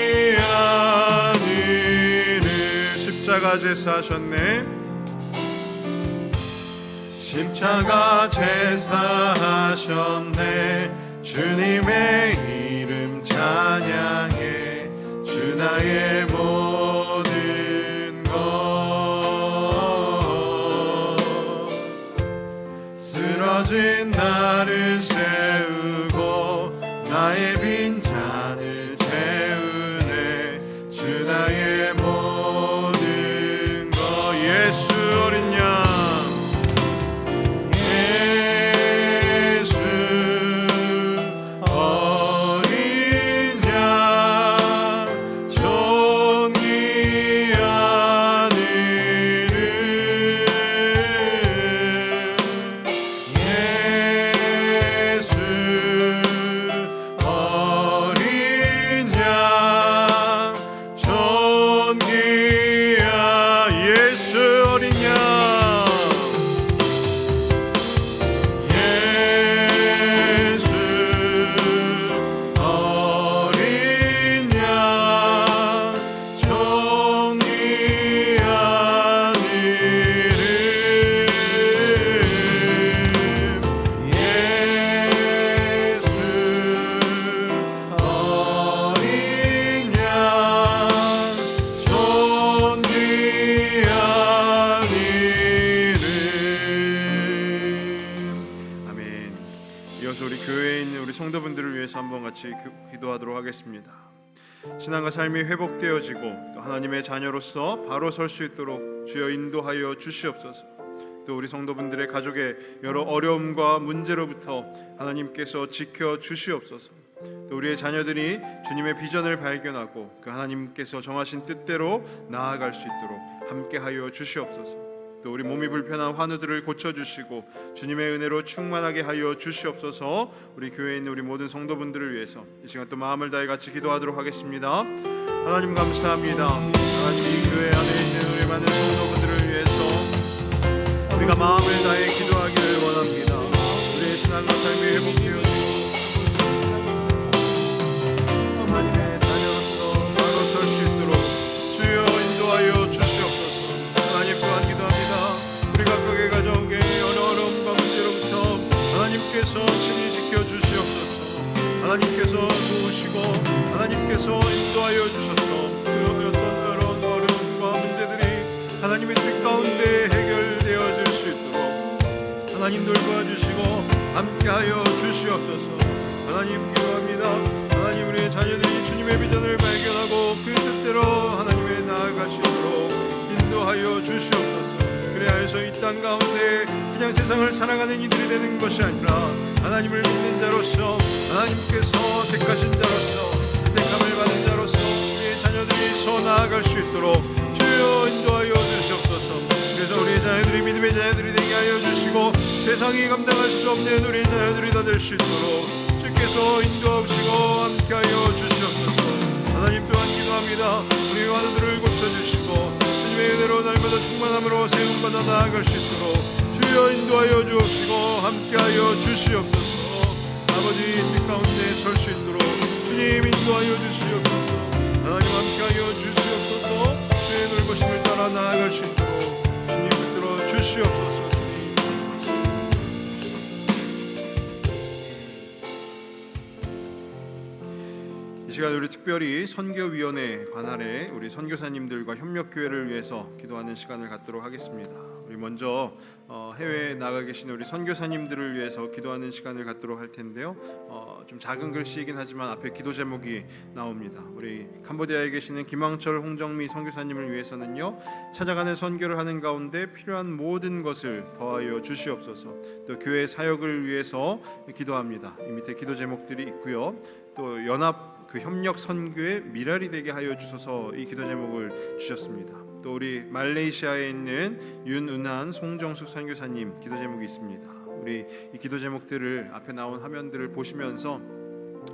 존귀한 이름. 십자가 제사하셨네. 십자가 제사하셨네. 주님의 이름 찬양해. 주 나의 모든 것, 쓰러진 나를 세우고 나의 빈잔을 채우네. 주 나의 모든 것. 예수 어린 양, 성도분들을 위해서 한번 같이 기도하도록 하겠습니다. 신앙과 삶이 회복되어지고 또 하나님의 자녀로서 바로 설 수 있도록 주여 인도하여 주시옵소서. 또 우리 성도분들의 가족의 여러 어려움과 문제로부터 하나님께서 지켜 주시옵소서. 또 우리의 자녀들이 주님의 비전을 발견하고 그 하나님께서 정하신 뜻대로 나아갈 수 있도록 함께하여 주시옵소서. 또 우리 몸이 불편한 환우들을 고쳐주시고 주님의 은혜로 충만하게 하여 주시옵소서. 우리 교회에 있는 우리 모든 성도분들을 위해서 이 시간 또 마음을 다해 같이 기도하도록 하겠습니다. 하나님 감사합니다. 하나님 이 교회 안에 있는 우리 많은 성도분들을 위해서 우리가 마음을 다해 기도하기를 원합니다. 우리의 신앙과 삶이 회복되어지고 하나님의 자녀로서 바로 설 수 있도록 주여 인도하여 주시옵소서. 하나님 또한 기도합니다. 우리 각각의 가정의 어려움과 문제로부터 하나님께서 친히 지켜주시옵소서. 하나님께서 도우시고 하나님께서 인도하여 주셔서 그 어떤 어려움과 문제들이 하나님의 뜻 가운데 해결되어질 수 있도록 하나님 돌봐주시고 함께하여 주시옵소서. 하나님 기도합니다. 하나님 우리의 자녀들이 주님의 비전을 발견하고 그 뜻대로 하나님에 나아갈 수 있도록 인도하여 주시옵소서. 그래야해서 이 땅 가운데 그냥 세상을 살아가는 이들이 되는 것이 아니라 하나님을 믿는 자로서 하나님께서 택하신 자로서 택함을 받은 자로서 우리의 자녀들이 서 나아갈 수 있도록 주여 인도하여 주시옵소서. 그래서 우리의 자녀들이 믿음의 자녀들이 되게 하여 주시고 세상이 감당할 수 없는 우리의 자녀들이 다 될 수 있도록 주께서 인도하시고 함께하여 주시옵소서. 하나님 또한 기도합니다. 우리 환우들을 고쳐주시고 주님의 은혜로 날마다 충만함으로 세움받아 나아갈 수 있도록 주여 인도하여 주옵시고 함께하여 주시옵소서. 아버지 뜻 가운데 설 수 있도록 주님 인도하여 주시옵소서. 하나님 함께하여 주시옵소서. 주의 돌보심을 따라 나아갈 수 있도록 주님 붙들어 주시옵소서. 주님 이 시간 우리 특별히 선교위원회 관할에 우리 선교사님들과 협력교회를 위해서 기도하는 시간을 갖도록 하겠습니다. 우리 먼저 해외에 나가 계신 우리 선교사님들을 위해서 기도하는 시간을 갖도록 할 텐데요. 좀 작은 글씨이긴 하지만 앞에 기도 제목이 나옵니다. 우리 캄보디아에 계시는 김황철 홍정미 선교사님을 위해서는요, 찾아가는 선교를 하는 가운데 필요한 모든 것을 더하여 주시옵소서. 또 교회 사역을 위해서 기도합니다. 이 밑에 기도 제목들이 있고요. 또 연합 협력 선교의 미랄이 되게 하여 주소서, 이 기도 제목을 주셨습니다. 또 우리 말레이시아에 있는 윤은한 송정숙 선교사님 기도 제목이 있습니다. 우리 이 기도 제목들을 앞에 나온 화면들을 보시면서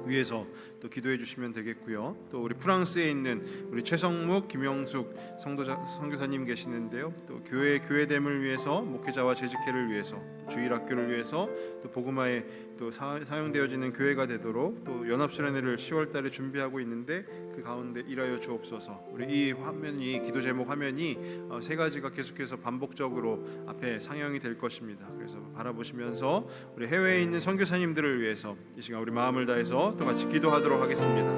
위에서 또 기도해 주시면 되겠고요. 또 우리 프랑스에 있는 우리 최성묵, 김영숙 선교사님 계시는데요. 또 교회됨을 위해서, 목회자와 재직회를 위해서, 주일학교를 위해서, 또 복음화에 또 사용되어지는 교회가 되도록 또 연합수련회를 10월달에 준비하고 있는데 그 가운데 일하여 주옵소서. 우리 이 화면이, 기도 제목 화면이 세 가지가 계속해서 반복적으로 앞에 상영이 될 것입니다. 그래서 바라보시면서 우리 해외에 있는 선교사님들을 위해서 이 시간 우리 마음을 다해서 또 같이 기도하도록 하겠습니다.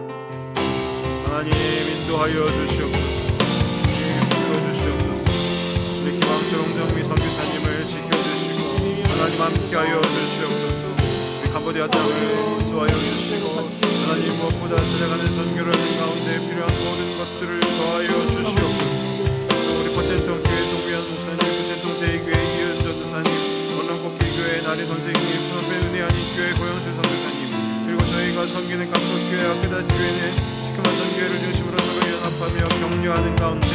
하나님 인도하여 주시옵소서. 주님 지켜주시옵소서. 우리 김황철 홍정미 선교사님을 지켜주시고 하나님 함께하여 주시옵소서. 우리 캄보디아 땅을 인도하여 주시고 하나님 무엇보다 찾아가는 선교를 하는 가운데 필요한 모든 것들을 더하여 주시옵소서. 또 우리 포첸통 교회 송구현 목사님, 포첸통 제2교회 이은 전도사님, 원룸꽃길교회 나리 선생님, phnom 은혜 안인 교회 고영수 선교사님, 그리고 저희가 섬기는 감독교회와 그다교회는 시큼한 선교회를 중심으로 서로 연합하며 격려하는 가운데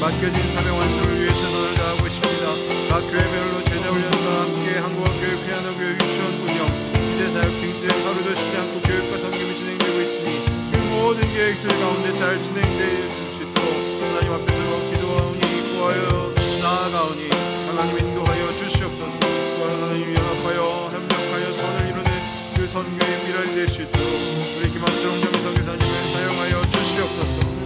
맡겨진 사명 완수를 위해 최선을 다하고 있습니다. 각 교회별로 제자 훈련과 함께 한국어 교육, 피아노 교육, 유치원 운영, 기대 사역 등등 하루도 쉬지 않고 교육과 섬김이 진행되고 있으니 그 모든 계획들 가운데 잘 진행될 수 있도록 하나님 앞에서 기도하오니 구하여 나아가오니 하나님 인도하여 주시옵소서. 하나님 연합하여 협력하여 선을 이루는 그 선교의 미랄이 될 수 있도록 우리 김학정 정미 선교사님을 사용하여 주시옵소서.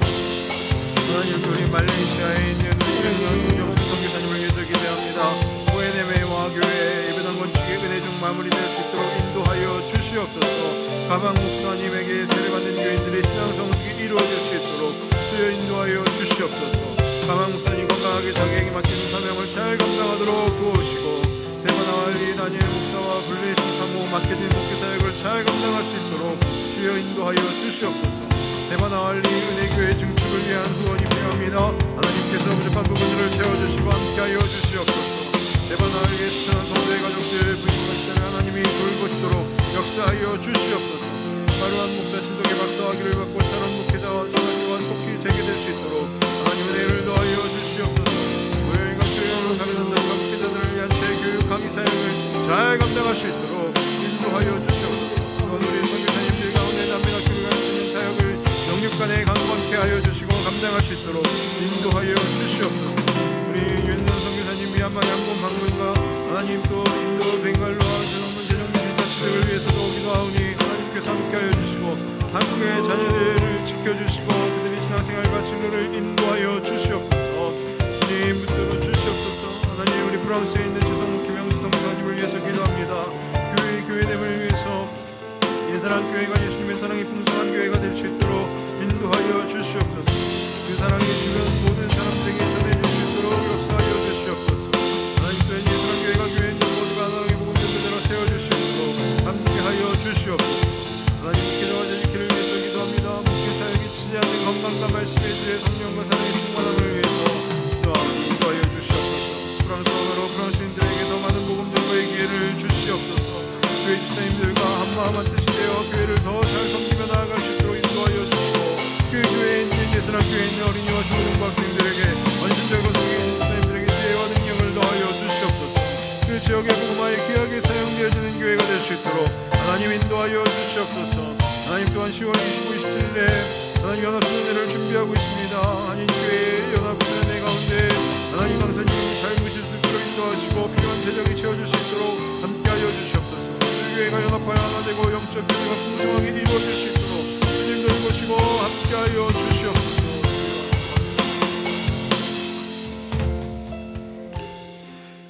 하나님, 우리 말레이시아에 있는 우리 송정수 선교사님을 위해서 기도합니다. ONMA와 교회 예배당 건축의 은혜 중 마무리될 수 있도록 인도하여 주시옵소서. 가방 목사님에게 세례받는 교인들의 신앙 성숙이 이루어질 수 있도록 주여 인도하여 주시옵소서. 가방 목사님 건강하게 자기에게 맡기는 사명을 잘 감당하도록 도우시고 대만아와 다니엘 목사와 블레이시 사모 맡겨진 목회 사역을 잘 감당할 수 있도록 주여 인도하여 주시옵소서. 대만아와 은혜교회 증축을 위한 후원이 필요합니다. 하나님께서 부족한 부분들을 채워주시고 함께하여 주시옵소서. 대만아와 수천한 성도의 가족들 부인과 시대를 하나님이 돌보시도록 역사하여 주시옵소서. 바로한 목사 신속의 박사학위를 받고 새로운 목회자와 수련과 속히 재개될 수 있도록 하나님 은혜를 더하여 주시옵소서. 고요인과 교회로 가는 자들과 목회자들을 위한 재교육 강의 사역을 잘 감당할 수 있도록 인도하여 주시옵소서. 또한 우리 선교사님들 가운데 남매가 교육할 수 있는 사역을 영육간에 강건케 하여 주시고 감당할 수 있도록 인도하여 주시옵소서. 우리 윤선 선교사님 미얀마 양곤 방문과 하나님 또 인도 벵갈로와 전문 재정민의 자치들을 위해서도 기도하오니 하나님께서 함께하여 주시고 한국의 자녀들을 지켜주시고 그들의 신앙생활과 진로를 인도하여 주시옵소서. 주님 붙들어 주시옵소서. 하나님, 우리 프랑스에 있는 최성묵 김영수 선교사님을 위해서 기도합니다. 교회됨을 위해서 예사랑 교회가 예수님의 사랑이 풍성한 교회가 될 수 있도록 인도하여 주시옵소서. 그 사랑이 주변 모든 사람들에게 전해질 수 있도록 역사하여 주시옵소서. 하나님, 또한 예사랑 교회가 교회인들 모두가 하나님의 복음 전도자로 세워주시도록 함께하여 주시옵소서. 하나님, 목회자와 재직회를 위해서 기도합니다. 목회 사역이 치지 않는 건강과 말씀의 주의 성령과 사랑의 충만함을 위해서 인도하여 주시옵소서. 프랑스 언어로 프랑스인들에게 더 많은 복음 전도의 기회를 주시옵소서. 교회 집사님들과 한마음 한뜻이 되어 교회를 더 잘 섬기며 나아갈 수 있도록 인도하여 주시고 그 교회에 있는 예수랑 교회에 있는 어린이와 중고등부 학생들에게 원신들과 성인 집사님들에게 지혜와 능력을 더하여 주시옵소서. 그 지역의 복음화에 귀하게 사용되어지는 교회가 될 수 있도록 하나님 인도하여 주시옵소서. 하나님, 또한 10월 29, 27일에 하나님 연합수련회를 준비하고 있습니다. 한인교회 연합수련회 가운데 하나님 강사님이 잘 모실 수 있도록 인도하시고 필요한 재정이 채워줄 수 있도록 함께하여 주시옵소서. 교회가 연합하여 하나 되고 영적 교제가 풍성하게 이루어질 수 있도록 주님 돌보시고 함께하여 주시옵소서.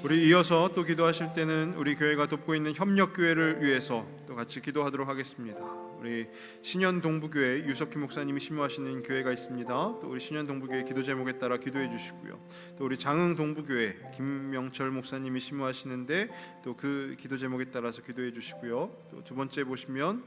우리 이어서 또 기도하실 때는 우리 교회가 돕고 있는 협력교회를 위해서 또 같이 기도하도록 하겠습니다. 우리 신현동부교회 유석희 목사님이 심호하시는 교회가 있습니다. 또 우리 신현동부교회 기도 제목에 따라 기도해 주시고요. 또 우리 장흥동부교회 김명철 목사님이 심호하시는데 또 그 기도 제목에 따라서 기도해 주시고요. 또 두 번째 보시면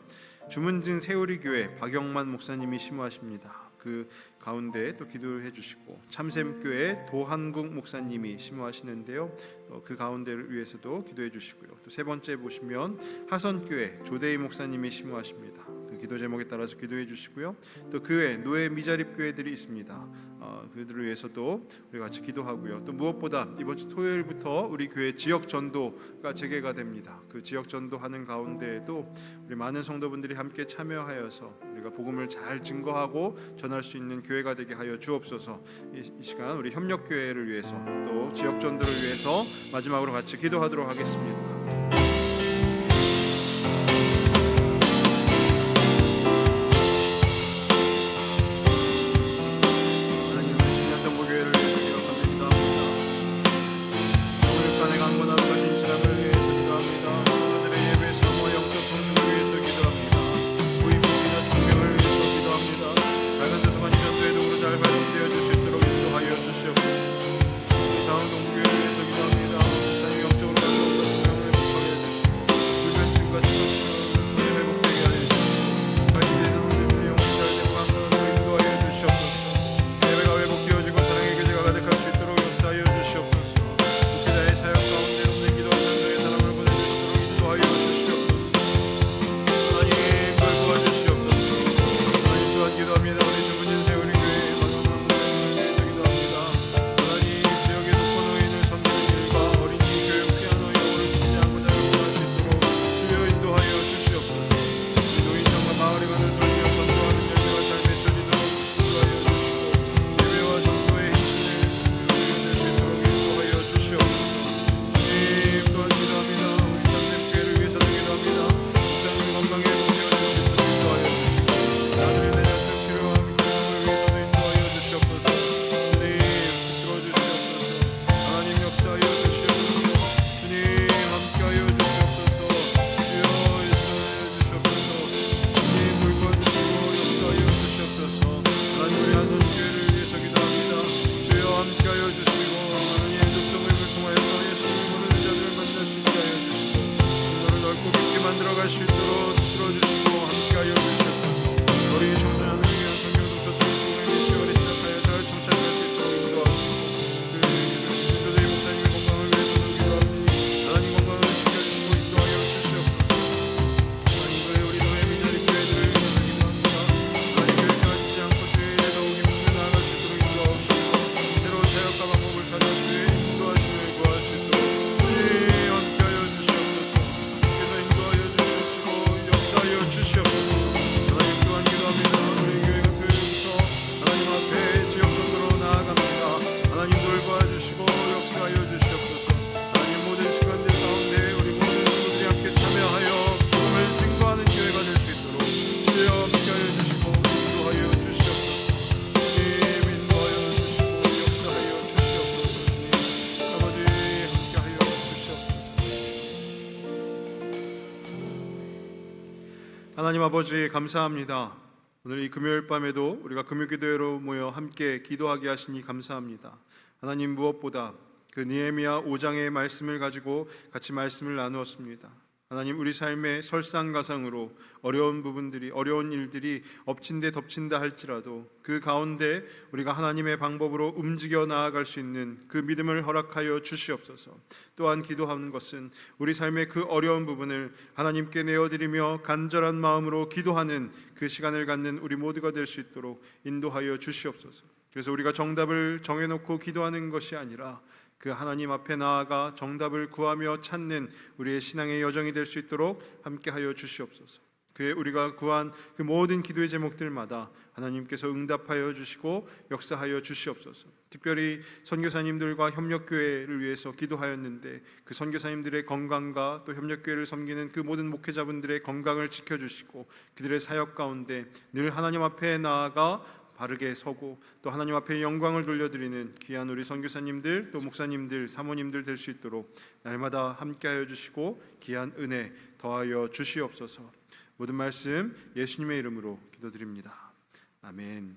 주문진 세우리교회 박영만 목사님이 심호하십니다. 그 가운데 또 기도해 주시고 참샘교회 도한국 목사님이 심호하시는데요. 그 가운데를 위해서도 기도해 주시고요. 또 세 번째 보시면 하선교회 조대희 목사님이 심호하십니다. 그 기도 제목에 따라서 기도해 주시고요. 또 그 외 노예 미자립 교회들이 있습니다. 그들을 위해서도 우리 같이 기도하고요. 또 무엇보다 이번 주 토요일부터 우리 교회 지역 전도가 재개가 됩니다. 그 지역 전도하는 가운데에도 우리 많은 성도분들이 함께 참여하여서 우리가 복음을 잘 증거하고 전할 수 있는 교회가 되게 하여 주옵소서. 이 시간 우리 협력교회를 위해서 또 지역 전도를 위해서 마지막으로 같이 기도하도록 하겠습니다. 하나님 아버지 감사합니다. 오늘 이 금요일 밤에도 우리가 금요기도회로 모여 함께 기도하게 하시니 감사합니다. 하나님 무엇보다 그 느헤미야 5장의 말씀을 가지고 같이 말씀을 나누었습니다. 하나님 우리 삶의 설상가상으로 어려운 부분들이 어려운 일들이 엎친데 덮친다 할지라도 그 가운데 우리가 하나님의 방법으로 움직여 나아갈 수 있는 그 믿음을 허락하여 주시옵소서. 또한 기도하는 것은 우리 삶의 그 어려운 부분을 하나님께 내어드리며 간절한 마음으로 기도하는 그 시간을 갖는 우리 모두가 될 수 있도록 인도하여 주시옵소서. 그래서 우리가 정답을 정해놓고 기도하는 것이 아니라 그 하나님 앞에 나아가 정답을 구하며 찾는 우리의 신앙의 여정이 될 수 있도록 함께하여 주시옵소서. 그의 우리가 구한 그 모든 기도의 제목들마다 하나님께서 응답하여 주시고 역사하여 주시옵소서. 특별히 선교사님들과 협력교회를 위해서 기도하였는데 그 선교사님들의 건강과 또 협력교회를 섬기는 그 모든 목회자분들의 건강을 지켜주시고 그들의 사역 가운데 늘 하나님 앞에 나아가 바르게 서고 또 하나님 앞에 영광을 돌려드리는 귀한 우리 선교사님들 또 목사님들 사모님들 될 수 있도록 날마다 함께하여 주시고 귀한 은혜 더하여 주시옵소서. 모든 말씀 예수님의 이름으로 기도드립니다. 아멘.